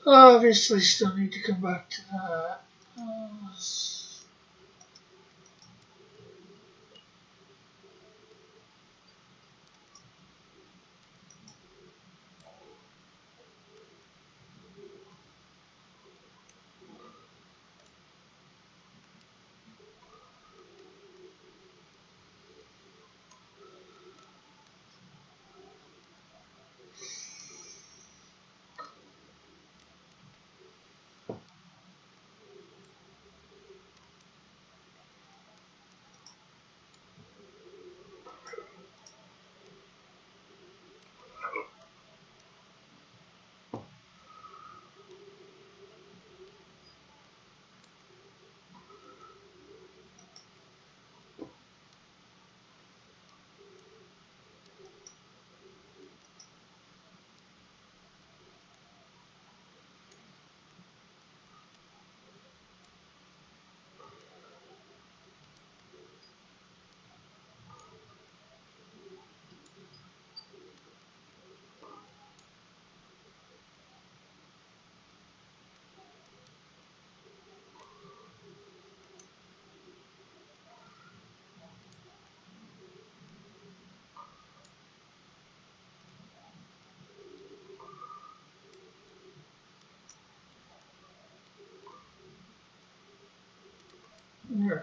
Obviously, still need to come back to that. Yeah.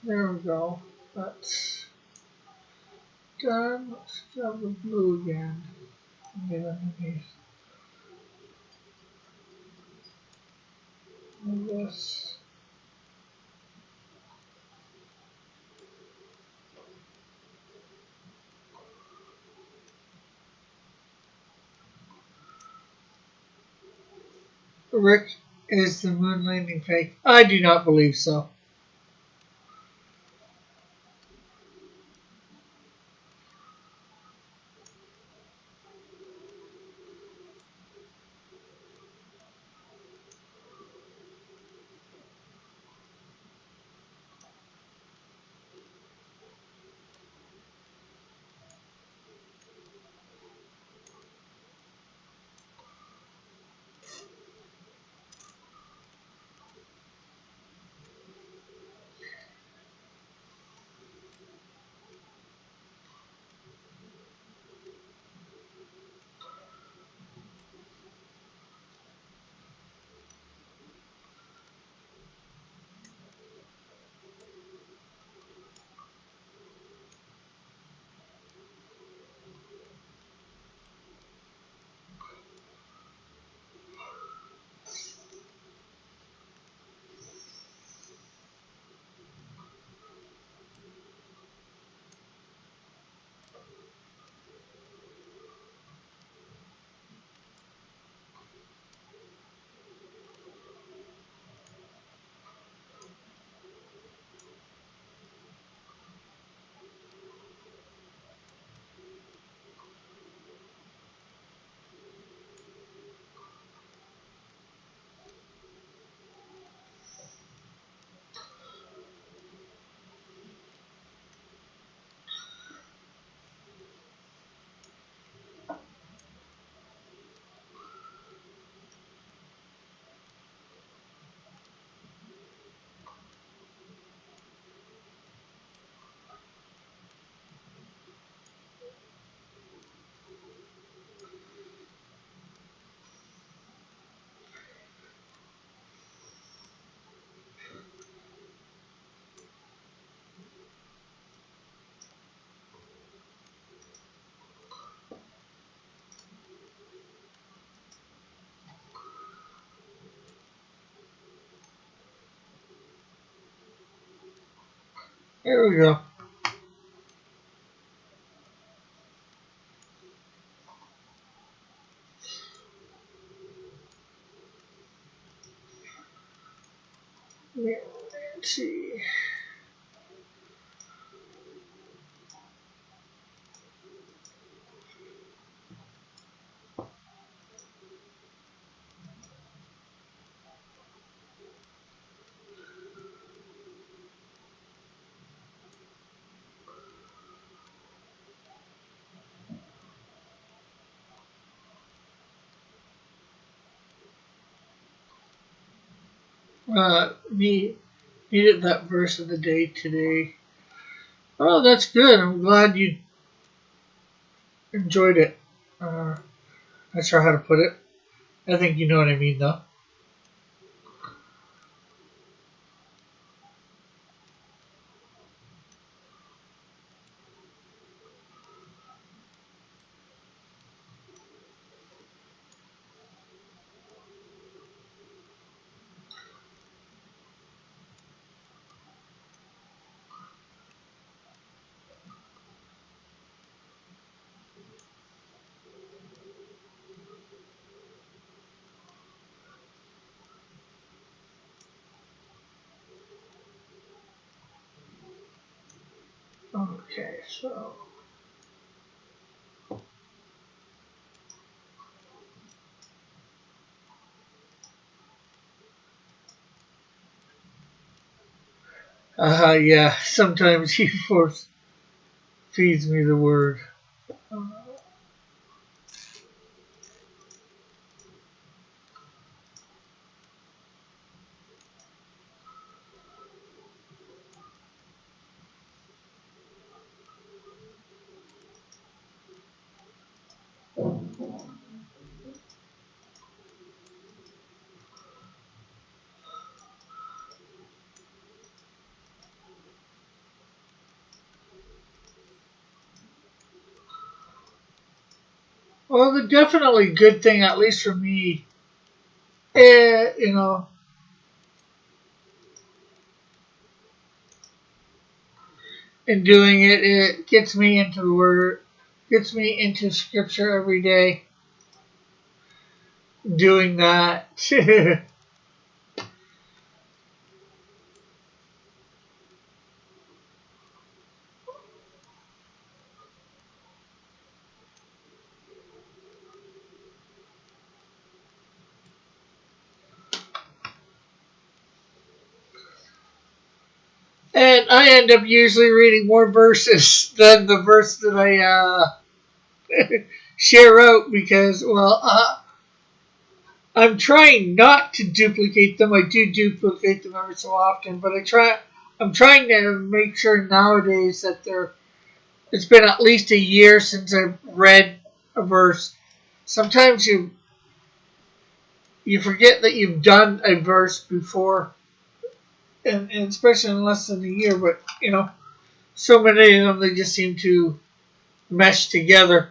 There we go. That's done. Let's grab the blue again. And get underneath. And this. Rick, is the moon landing fake? I do not believe so. There we go. Let's see. Needed that verse of the day today. Oh, that's good. I'm glad you enjoyed it. Not sure how to put it. I think you know what I mean, though. Okay, so. Yeah, sometimes he force feeds me the word. Well, the definitely good thing, at least for me, you know, in doing it, it gets me into the word, gets me into scripture every day. Doing that. And I end up usually reading more verses than the verse that I share out because, well, I'm trying not to duplicate them. I do duplicate them every so often, but I'm trying to make sure nowadays that they're. It's been at least a year since I've read a verse. Sometimes you forget that you've done a verse before, and especially in less than a year. But so many of them they just seem to mesh together.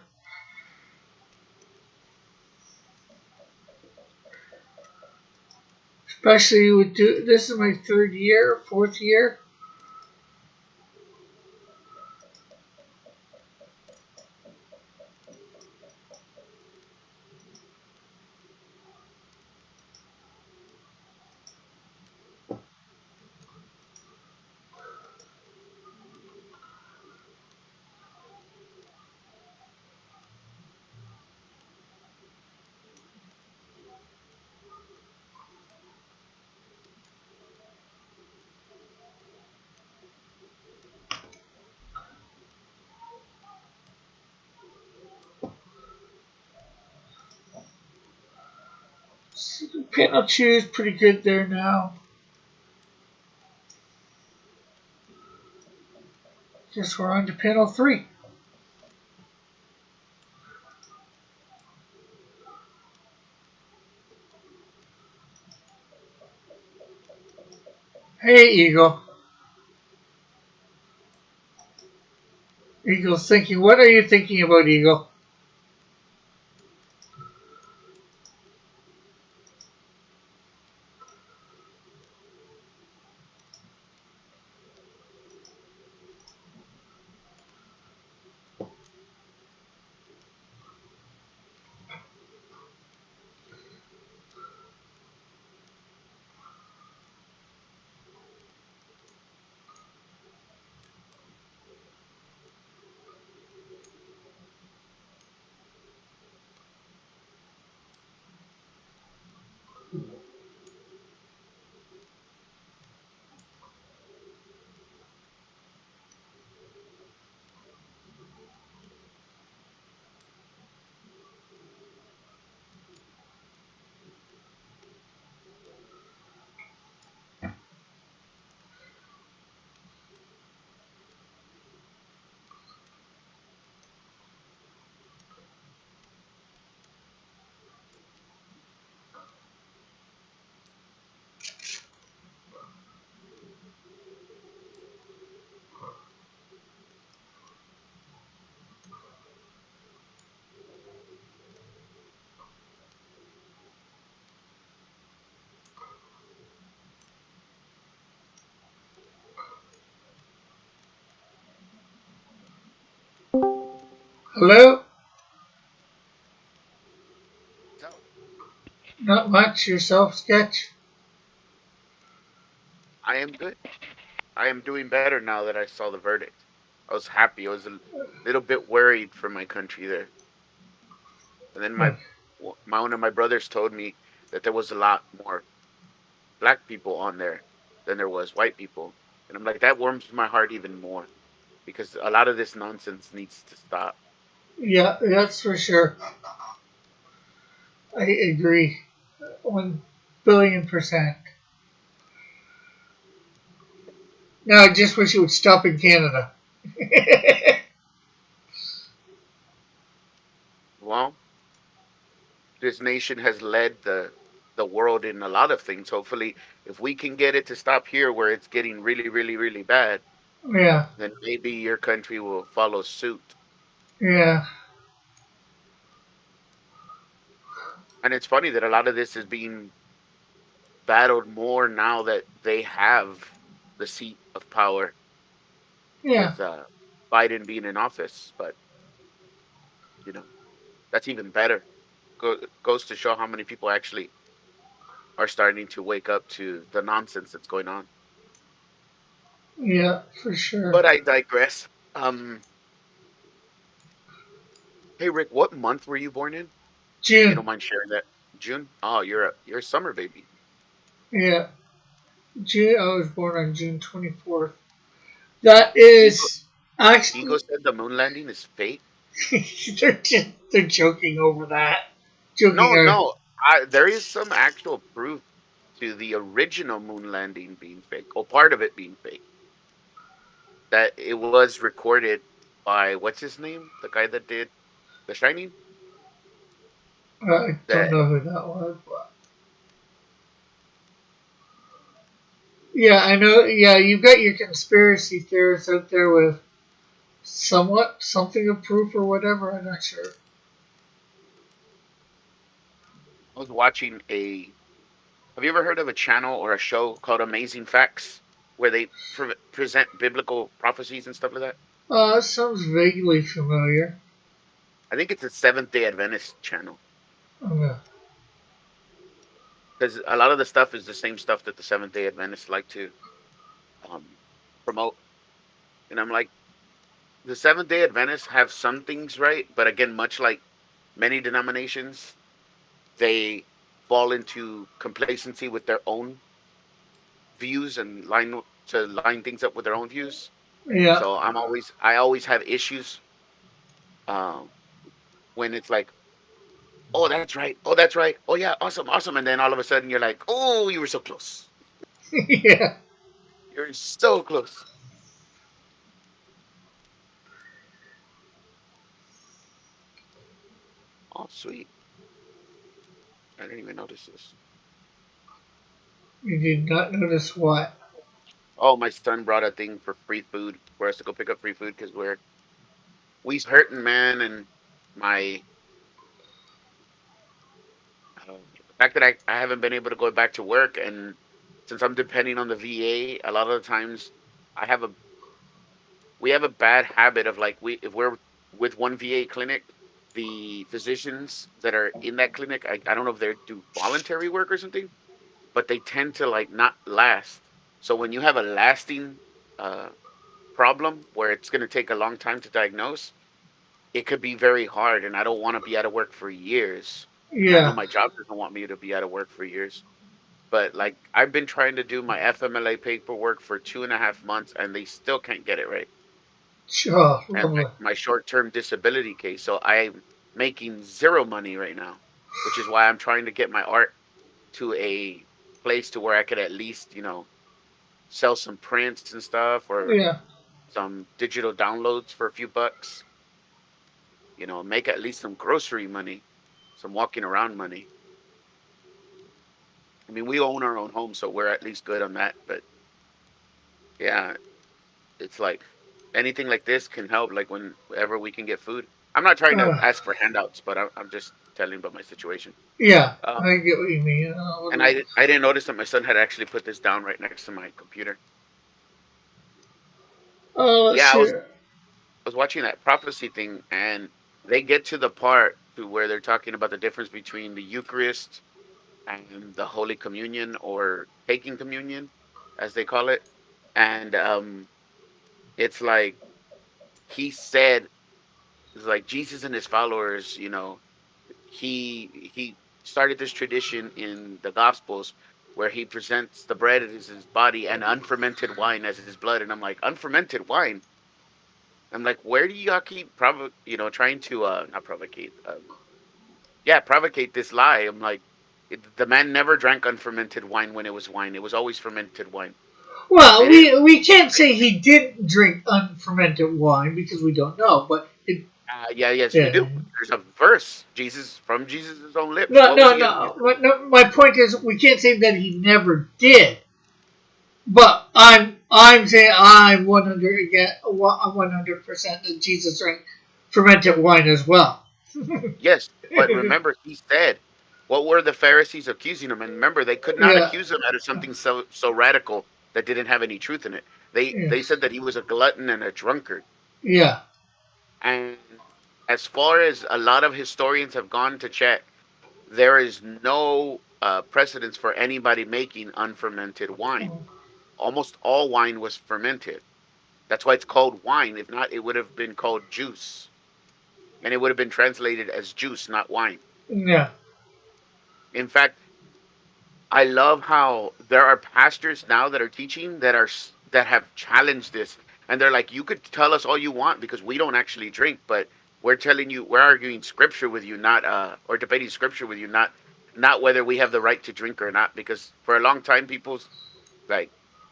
Especially with this is my third year, fourth year. Panel 2 is pretty good there now. Guess we're on to panel 3. Hey, Eagle. Eagle's thinking, what are you thinking about, Eagle? Hello? So Not much. Yourself, Sketch? I am good. I am doing better now that I saw the verdict. I was happy. I was a little bit worried for my country there. And then Uh, my one of my brothers told me that there was a lot more black people on there than there was white people. And I'm like, that warms my heart even more because a lot of this nonsense needs to stop. yeah, that's for sure. I agree. 1 billion%. Now I just wish it would stop in Canada. Well, this nation has led the world in a lot of things. Hopefully, if we can get it to stop here where it's getting really, really, really bad, Yeah, then maybe your country will follow suit. yeah, And it's funny that a lot of this is being battled more now that they have the seat of power yeah, with Biden being in office. But you know that's even better. Goes to show how many people actually are starting to wake up to the nonsense that's going on. yeah, for sure. But I digress. Hey Rick, what month were you born in? If you June. don't mind sharing that. June. Oh, you're a summer baby. Yeah, June. I was born on June 24th. That Ego, is Ego actually said the moon landing is fake. they're joking over that. Joking. No, no. There is some actual proof to the original moon landing being fake, or part of it being fake. That it was recorded by what's his name, the guy that did The Shining. I don't That know who that was, but yeah, I know. Yeah, you've got your conspiracy theorists out there with somewhat something of proof or whatever. I'm not sure. I was watching a. Have you ever heard of a channel or a show called Amazing Facts, where they present biblical prophecies and stuff like that? Sounds vaguely familiar. I think it's a Seventh Day Adventist channel Uh, because a lot of the stuff is the same stuff that the Seventh Day Adventists like to um, promote. And I'm like, the Seventh Day Adventists have some things right, but again, much like many denominations, they fall into complacency with their own views and line things up with their own views. yeah, So I always have issues um, when it's like, oh, that's right, oh, that's right, oh yeah, awesome, awesome, and then all of a sudden you're like, oh, you were so close, yeah, you're so close. Oh, sweet, I didn't even notice this. you did not notice what? Oh, my son brought a thing for free food for us to go pick up free food because we's hurting, man, and my the fact that I haven't been able to go back to work, and since I'm depending on the VA, a lot of the times I have a we have a bad habit of like we if we're with one VA clinic, the physicians that are in that clinic, I don't know if they do voluntary work or something, but they tend to like not last. So when you have a lasting uh, problem where it's going to take a long time to diagnose, it could be very hard, and I don't want to be out of work for years. And I know Yeah, my job doesn't want me to be out of work for years. But like I've been trying to do my FMLA paperwork for 2.5 months, and they still can't get it right. sure, And lovely. my short-term disability case, so I'm making zero money right now, which is why I'm trying to get my art to a place to where I could at least, sell some prints and stuff or Yeah, some digital downloads for a few bucks, make at least some grocery money, some walking around money. I mean, we own our own home, so we're at least good on that. But yeah, it's like anything like this can help. Like whenever we can get food. I'm not trying to uh, ask for handouts, but I'm just telling about my situation. yeah. Um, I get what you mean. and I didn't notice that my son had actually put this down right next to my computer. Let's Yeah, see. I was watching that prophecy thing, and they get to the part to where they're talking about the difference between the Eucharist and the Holy Communion, or taking communion, as they call it. And it's like he said, it's like Jesus and his followers, he started this tradition in the Gospels where he presents the bread as his body and unfermented wine as his blood. And I'm like, unfermented wine? I'm like, where do y'all keep trying to not provocate, yeah, provocate this lie? I'm like, the man never drank unfermented wine when it was wine. It was always fermented wine. Well, They didn't. we can't say he didn't drink unfermented wine because we don't know, but Yeah, yes, we yeah. do. There's a verse, Jesus, from Jesus' own lips. No, What was no, he gonna do? no. No. My point is, we can't say that he never did. But I'm saying I'm 100% that Jesus drank fermented wine as well. Yes, but remember, he said, what were the Pharisees accusing him? And remember, they could not Yeah, accuse him out of something so radical that didn't have any truth in it. They yeah, they said that he was a glutton and a drunkard. yeah, And as far as a lot of historians have gone to check, there is no precedence for anybody making unfermented wine. Almost all wine was fermented. That's why it's called wine. If not, it would have been called juice, and it would have been translated as juice, not wine. yeah, In fact, I love how there are pastors now that are teaching that have challenged this, and they're like, you could tell us all you want because we don't actually drink, but we're telling you, we're arguing scripture with you, not or debating scripture with you, not whether we have the right to drink or not. Because for a long time, people like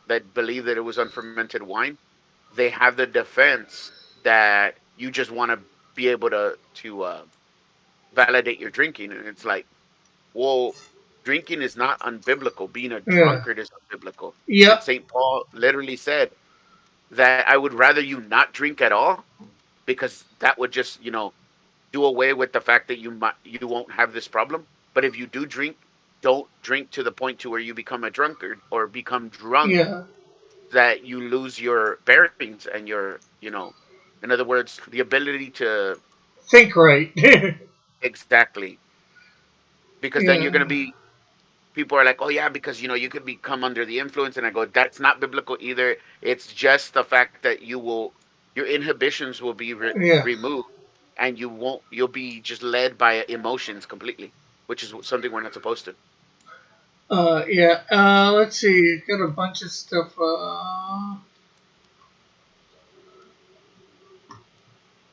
that believe that it was unfermented wine, they have the defense that you just want to be able to validate your drinking, and it's like, well, drinking is not unbiblical. Being a yeah, drunkard is unbiblical. And yeah, St. Paul literally said that I would rather you not drink at all, because that would just, do away with the fact that you won't have this problem. But if you do drink, don't drink to the point to where you become a drunkard or become drunk, yeah. that you lose your bearings and in other words, the ability to Think right. exactly, because then you're going to Yeah, be people are like, oh yeah, because you could become under the influence, and I go, that's not biblical either. It's just the fact that your inhibitions will be yeah. removed, and you'll be just led by emotions completely, which is something we're not supposed to. Yeah. Let's see. Got a bunch of stuff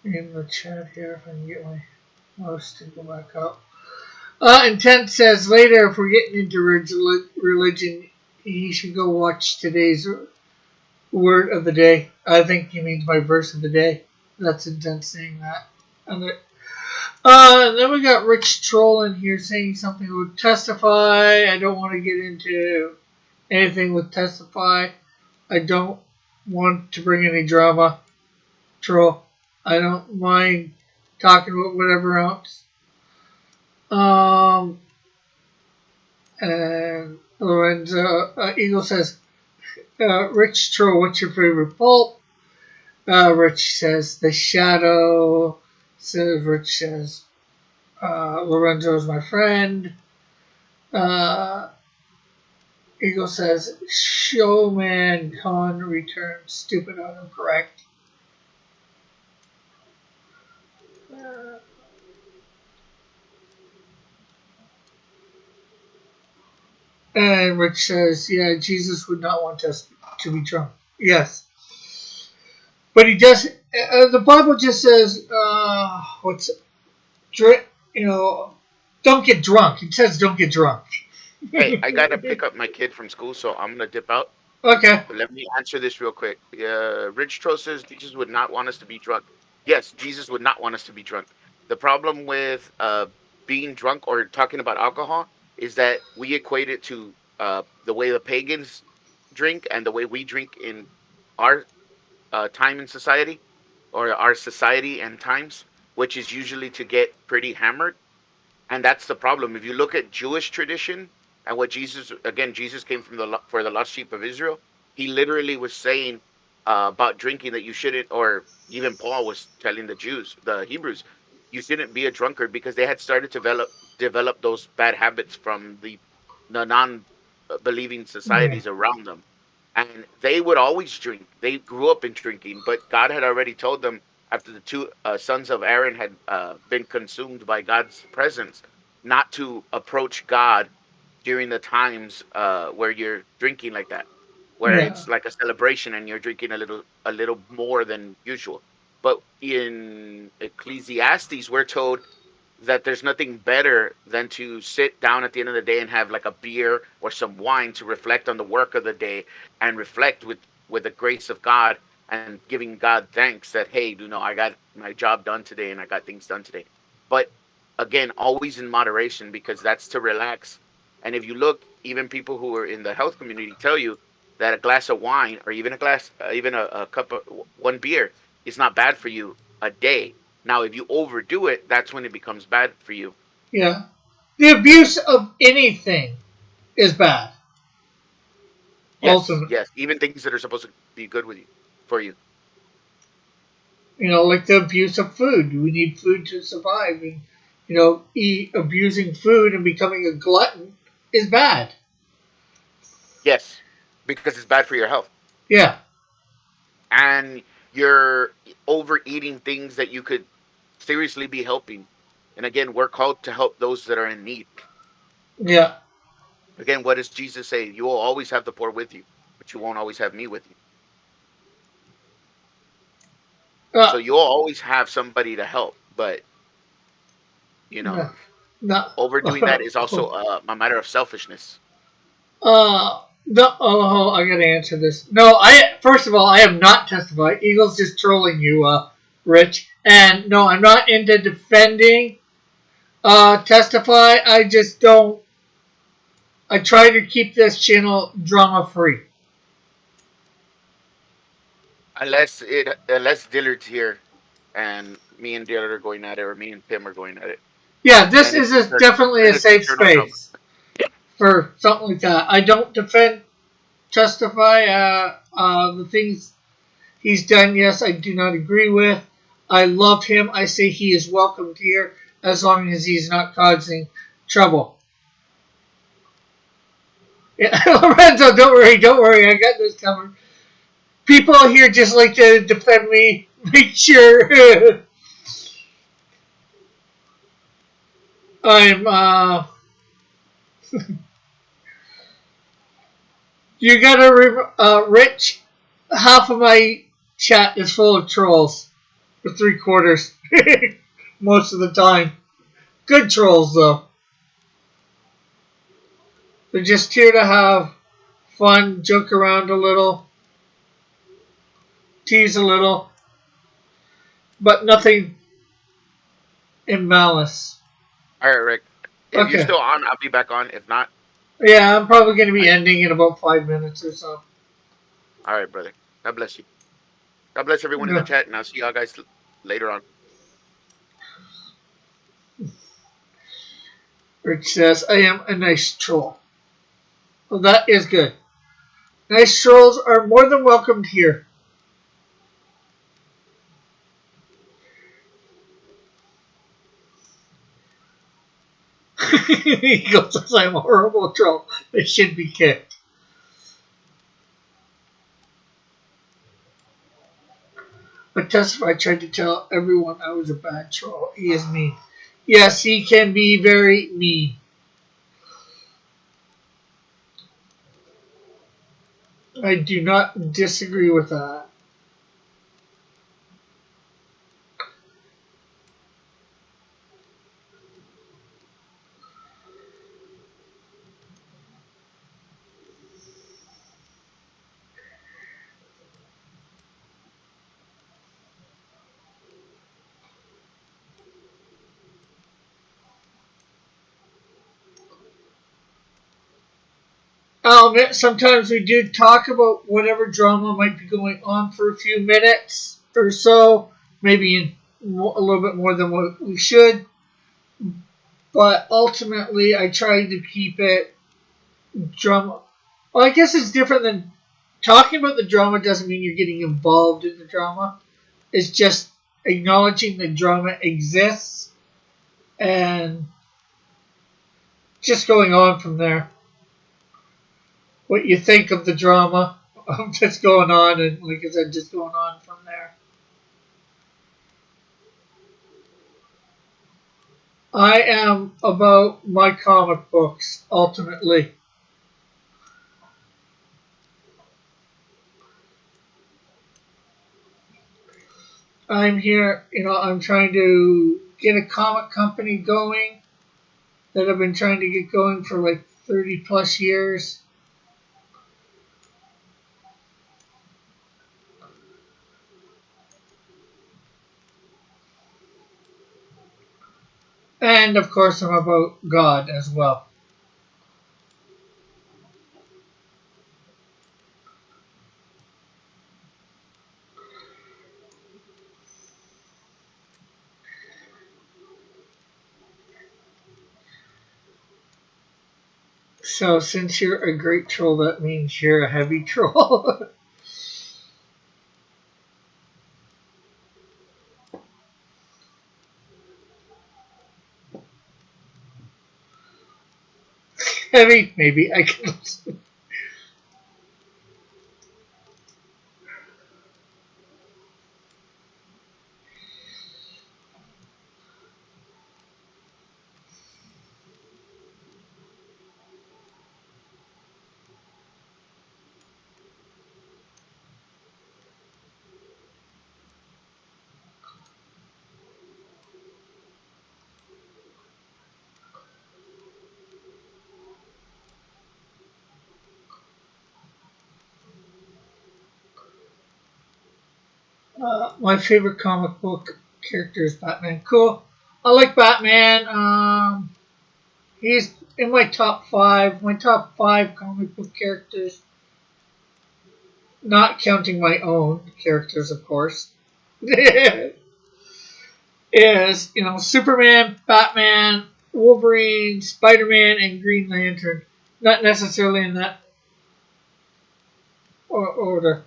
in the chat here. If I can get my mouse to go back up. Intent says later, if we're getting into religion, you should go watch today's word of the day. I think he means my verse of the day. That's Intent saying that. And then we got Rich Troll in here saying something with testify. I don't want to get into anything with testify. I don't want to bring any drama. Troll. I don't mind talking about whatever else. Um, and Lorenzo Eagle says, Rich Troll, what's your favorite pulp? Rich says, The Shadow. Rich says, Lorenzo is my friend. Uh, Eagle says, Showman Con returns. Stupid autocorrect. Uh, and Rich says, yeah, Jesus would not want us to be drunk. Yes. But he does. The Bible just says, what's drink? You know, don't get drunk. It says don't get drunk. Hey, I gotta pick up my kid from school, so I'm gonna dip out. Okay. But let me answer this real quick. Rich Tro says Jesus would not want us to be drunk. Yes, Jesus would not want us to be drunk. The problem with being drunk or talking about alcohol is that we equate it to the way the pagans drink and the way we drink in our time in society, or our society and times, which is usually to get pretty hammered. And that's the problem. If you look at Jewish tradition and what Jesus, again, Jesus came from for the lost sheep of Israel. He literally was saying about drinking that you shouldn't, or even Paul was telling the Jews, the Hebrews, you shouldn't be a drunkard, because they had started to develop those bad habits from the non believing Yeah. societies around them, and they would always drink. They grew up in drinking, but God had already told them, after the two sons of Aaron had been consumed by God's presence, not to approach God during the times where you're drinking like that, where Yeah. it's like a celebration and you're drinking a little more than usual. But in Ecclesiastes, we're told that there's nothing better than to sit down at the end of the day and have like a beer or some wine to reflect on the work of the day, and reflect with the grace of God, and giving God thanks that, hey, I got my job done today and I got things done today. But again, always in moderation, because that's to relax. And if you look, even people who are in the health community tell you that a glass of wine, or even a cup of one beer, is not bad for you a day. Now, if you overdo it, that's when it becomes bad for you. Yeah. The abuse of anything is bad. Yes, Ultimately, yes. Even things that are supposed to be good with you, for you. like the abuse of food. We need food to survive, and abusing food and becoming a glutton is bad. Yes, because it's bad for your health, Yeah. and you're overeating things that you could seriously be helping. And again, we're called to help those that are in need. Yeah. Again, what does Jesus say? You will always have the poor with you, but you won't always have me with you. So Uh, you'll always have somebody to help, but you know, yeah. No. overdoing that is also a matter of selfishness. No. Oh, I gotta answer this. No, I first of all, I have not testified. Eagle's just trolling you, Rich. And no, I'm not into defending. Testify. I just don't. I try to keep this channel drama free. Unless Dillard's here and me and Dillard are going at it, or me and Tim are going at it, Yeah, this then is definitely then a it's safe internal drama. space for something like that. I don't defend, testify. The things he's done, yes, I do not agree with. I love him. I say he is welcomed here as long as he's not causing trouble. Yeah, Lorenzo, don't worry. I got this covered. People here just like to defend me. Make sure I'm. You gotta, Rich. Half of my chat is full of trolls. For three quarters, most of the time. Good trolls though. They're just here to have fun, joke around a little, tease a little, but nothing in malice. All right, Rick. If you're Okay. still on, I'll be back on. If not, Yeah, I'm probably going to be I, ending in about 5 minutes or so. all right, brother. God bless you. God bless everyone in the No. chat, and I'll see y'all guys later on. Rich says, I am a nice troll. Well, that is good. Nice trolls are more than welcomed here. He goes, I'm a horrible troll. They should be kicked. But Testify tried to tell everyone I was a bad troll. He is mean. Yes, he can be very mean. I do not disagree with that. I'll admit, sometimes we do talk about whatever drama might be going on for a few minutes or so, maybe a little bit more than what we should. But ultimately, I try to keep it drama. Well, I guess it's different than talking about the drama. Doesn't mean you're getting involved in the drama. It's just acknowledging the drama exists and just going on from there. What you think of the drama, just going on, and like I said, just going on from there. I am about my comic books, ultimately. I'm here, I'm trying to get a comic company going that I've been trying to get going for like 30 plus years. And of course, I'm about God as well. So, since you're a great troll, that means you're a heavy troll. Heavy, maybe I can. My favorite comic book character is Batman. Cool. I like Batman. He's in my top five. My top five comic book characters, not counting my own characters, of course, is Superman, Batman, Wolverine, Spider-Man, and Green Lantern. Not necessarily in that order.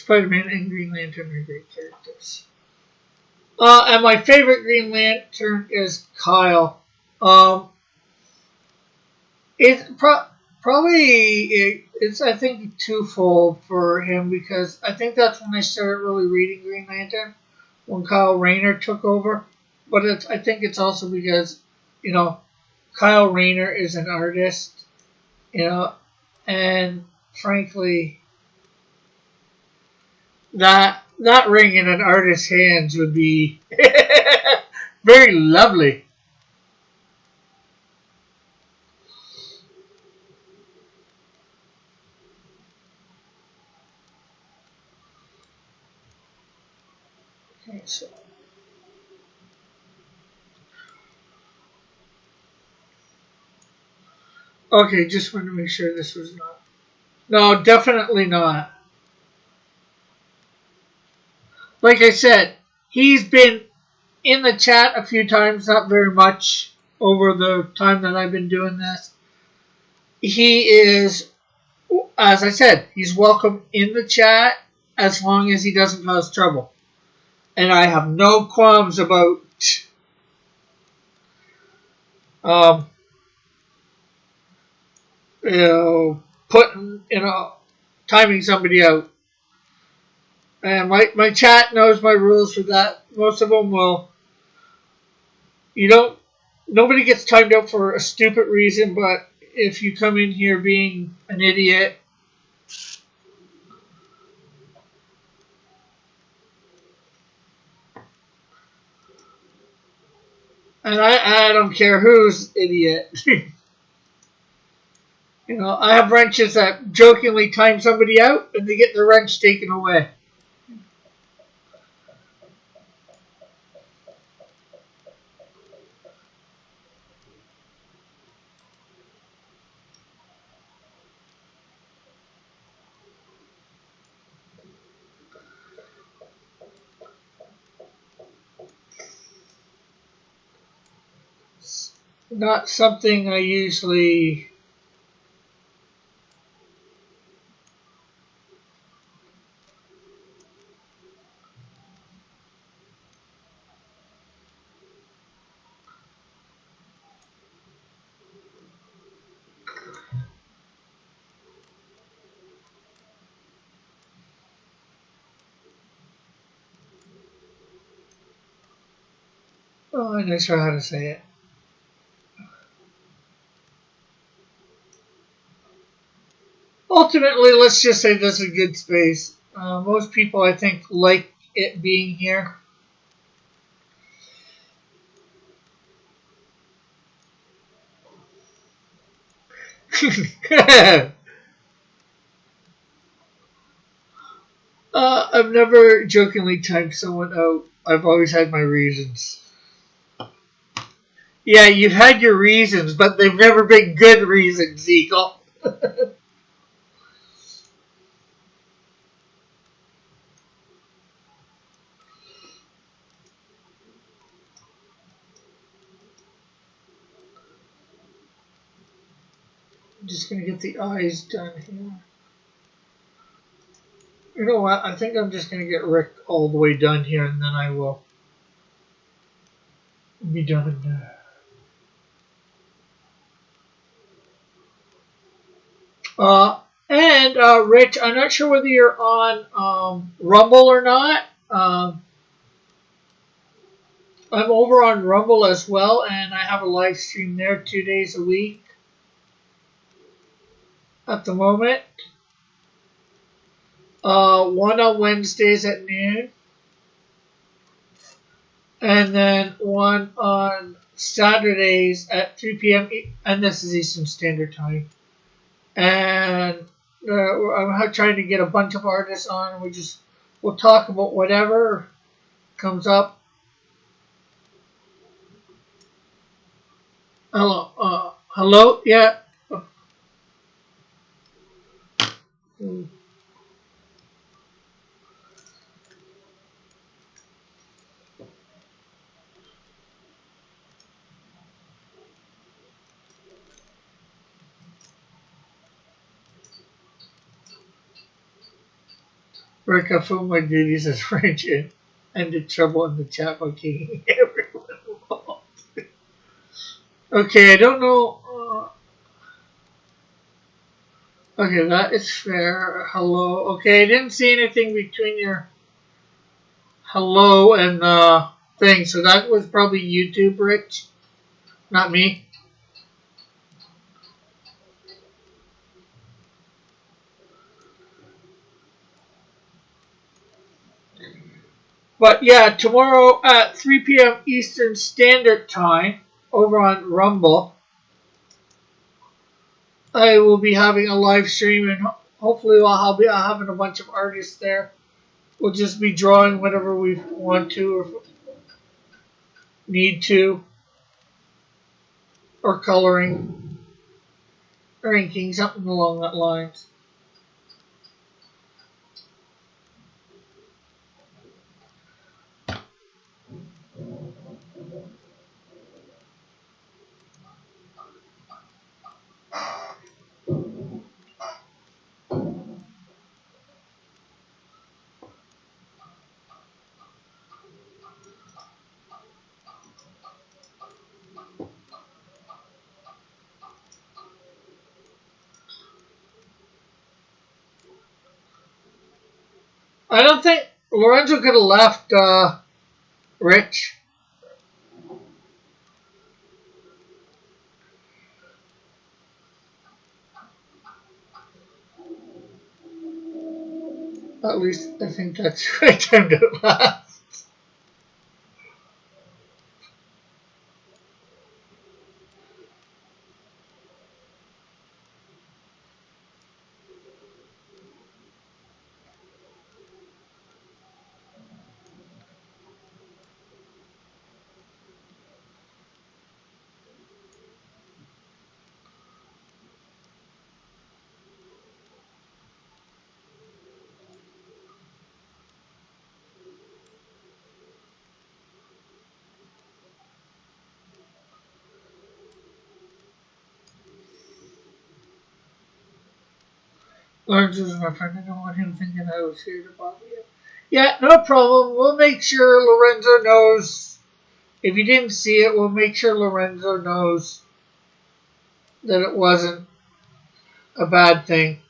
Spider-Man and Green Lantern are great characters. And my favorite Green Lantern is Kyle. Um, it's I think twofold for him because I think that's when I started really reading Green Lantern when Kyle Rayner took over. But I think it's also because you know Kyle Rayner is an artist, you know, and frankly that ring in an artist's hands would be very lovely. Okay, just wanted to make sure this was not. No, definitely not. Like I said, he's been in the chat a few times, not very much over the time that I've been doing this. He is, as I said, he's welcome in the chat as long as he doesn't cause trouble. And I have no qualms about um, putting, timing somebody out. And my chat knows my rules for that. Most of them will. You don't. Nobody gets timed out for a stupid reason, but if you come in here being an idiot, And I don't care who's idiot. I have wrenches that jokingly time somebody out and they get the wrench taken away. It's not something I usually. Oh, I'm not sure how to say it. Ultimately, let's just say this is a good space. Most people, I think, like it being here. I've never jokingly timed someone out. I've always had my reasons. Yeah, you've had your reasons, but they've never been good reasons, Eagle. I'm just gonna get the eyes done here. You know what? I think I'm just gonna get Rick all the way done here, and then I will be done. Uh, and Rich, I'm not sure whether you're on Rumble or not. I'm over on Rumble as well, and I have a live stream there 2 days a week at the moment. One on Wednesdays at noon, and then one on Saturdays at 3 p.m. And this is Eastern Standard Time. And I'm trying to get a bunch of artists on, and we'll talk about whatever comes up. Hello, yeah. Rick, I feel my duties as French and ended trouble in the chat by kicking everyone involved. Okay, I don't know. Okay, that is fair. Hello. Okay, I didn't see anything between your hello and thing, so that was probably YouTube, Rich, not me. But yeah, tomorrow at 3 p.m. Eastern Standard Time over on Rumble, I will be having a live stream, and hopefully I'll be having a bunch of artists there. We'll just be drawing whatever we want to or need to, or coloring, or inking, something along that lines. I don't think Lorenzo could have left Rich. At least I think that's the right time to laugh. Lorenzo's my friend. I don't want him thinking I was here to bother you. Yeah, no problem. We'll make sure Lorenzo knows. If you didn't see it, we'll make sure Lorenzo knows that it wasn't a bad thing.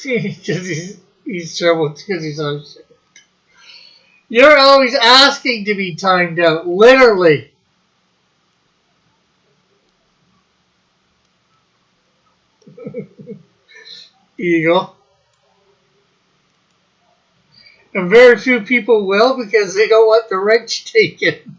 Because he's troubled because he's on shit. You're always asking to be timed out, literally. Eagle. And very few people will because they don't want the wrench taken.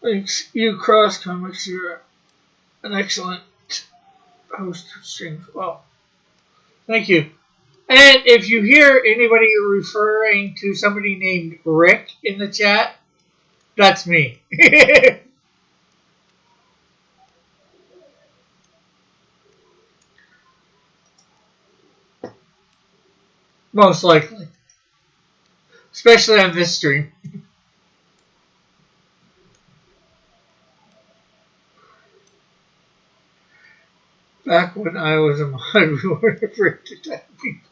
Thanks, you Cross Comics. You're an excellent host of streams. Well, thank you. And if you hear anybody referring to somebody named Rick in the chat, that's me. Most likely. Especially on this stream. Back when I was a mod, we weren't afraid to tap people.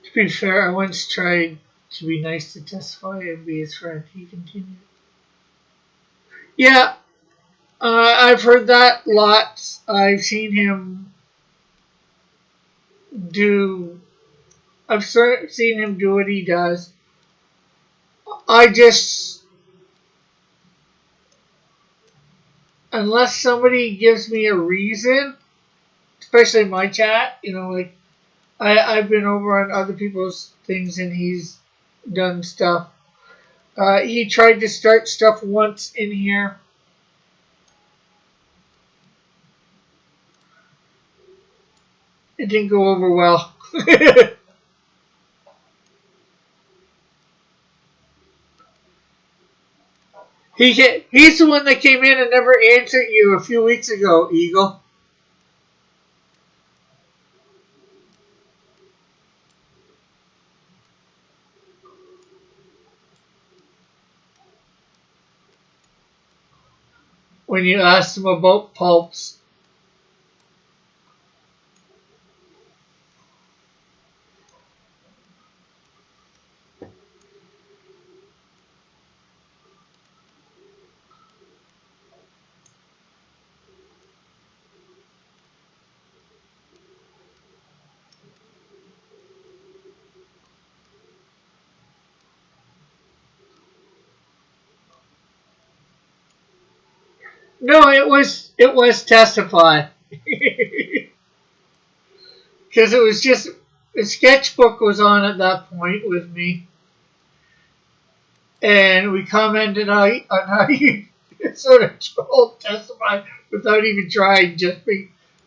To be fair, I once tried to be nice to Testify and be his friend. He continued. Yeah, I've heard that lots. I've seen him do. I've seen him do what he does. I just, unless somebody gives me a reason, especially my chat, like I've been over on other people's things and he's done stuff. He tried to start stuff once in here. It didn't go over well. He's the one that came in and never answered you a few weeks ago, Eagle. When you asked him about pulps. No, it was testify. Because it was just the sketchbook was on at that point with me, and we commented on how you sort of trolled testify without even trying, just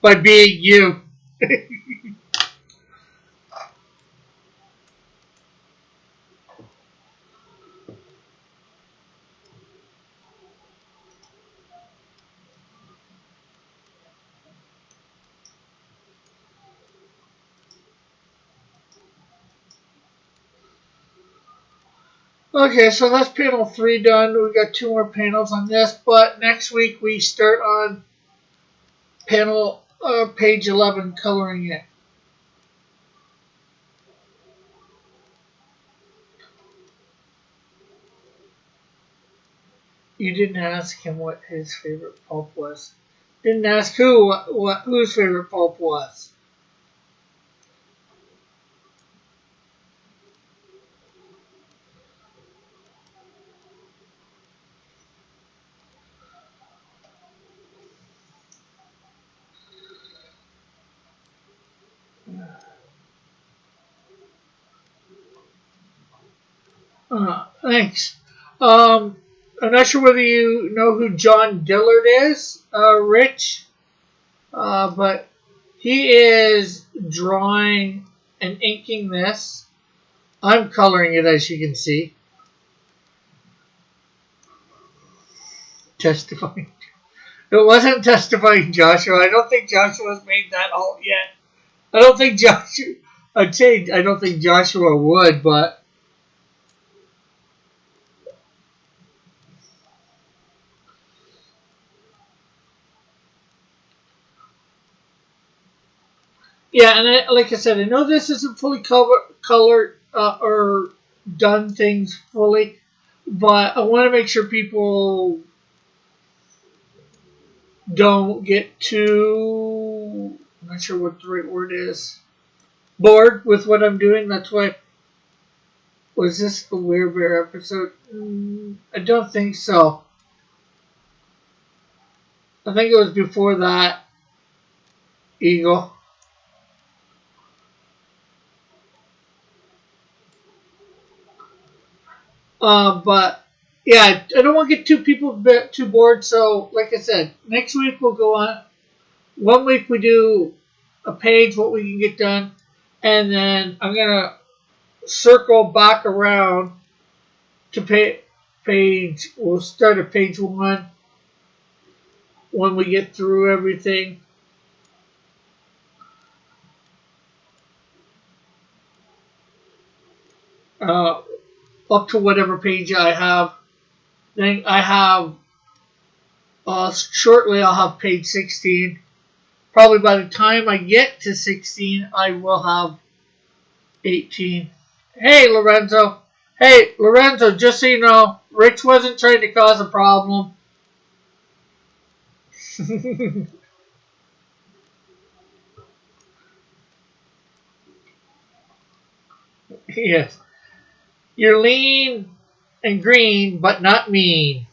by being you. Okay, so that's panel 3 done. We got 2 more panels on this, but next week we start on panel page 11, coloring it. You didn't ask him what his favorite pulp was. Didn't ask whose favorite pulp was. Thanks. I'm not sure whether you know who John Dillard is, Rich, but he is drawing and inking this. I'm coloring it, as you can see. Testifying. It wasn't testifying Joshua. I don't think Joshua's made that alt yet. I don't think Joshua. I'd say I don't think Joshua would, but yeah. And like I said, I know this isn't fully colored or done things fully, but I want to make sure people don't get too. I'm not sure what the right word is. Bored with what I'm doing. That's why. Was this a Weird Bear episode? I don't think so. I think it was before that, Eagle. But yeah, I don't want to get too bored. So, like I said, next week we'll go on. 1 week we do a page, what we can get done, and then I'm gonna circle back around to page. We'll start at page 1 when we get through everything. Uh, Up to whatever page I have. Then I have shortly I'll have page 16. Probably by the time I get to 16, I will have 18. Hey, Lorenzo. Hey, Lorenzo, just so you know, Rich wasn't trying to cause a problem. Yes. You're lean and green, but not mean.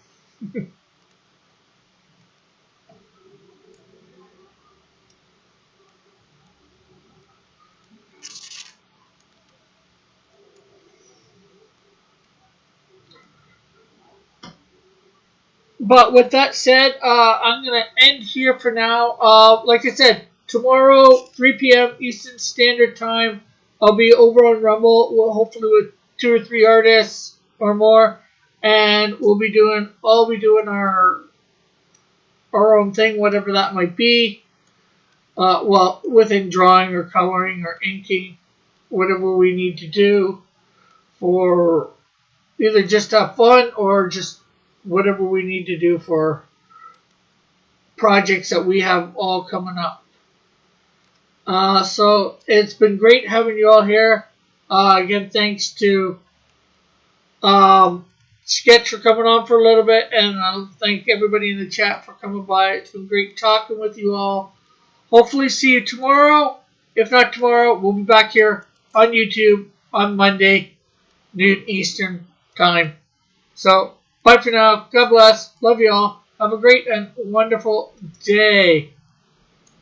But with that said, I'm going to end here for now. Like I said, tomorrow, 3 p.m. Eastern Standard Time, I'll be over on Rumble, hopefully with 2 or 3 artists or more, and I'll be doing our own thing, whatever that might be. Within drawing or coloring or inking, whatever we need to do for either just have fun or just whatever we need to do for projects that we have all coming up. So it's been great having you all here. Again, thanks to Sketch for coming on for a little bit, and I'll thank everybody in the chat for coming by. It's been great talking with you all. Hopefully see you tomorrow. If not tomorrow, we'll be back here on YouTube on Monday, noon Eastern time. So, bye for now. God bless. Love you all. Have a great and wonderful day.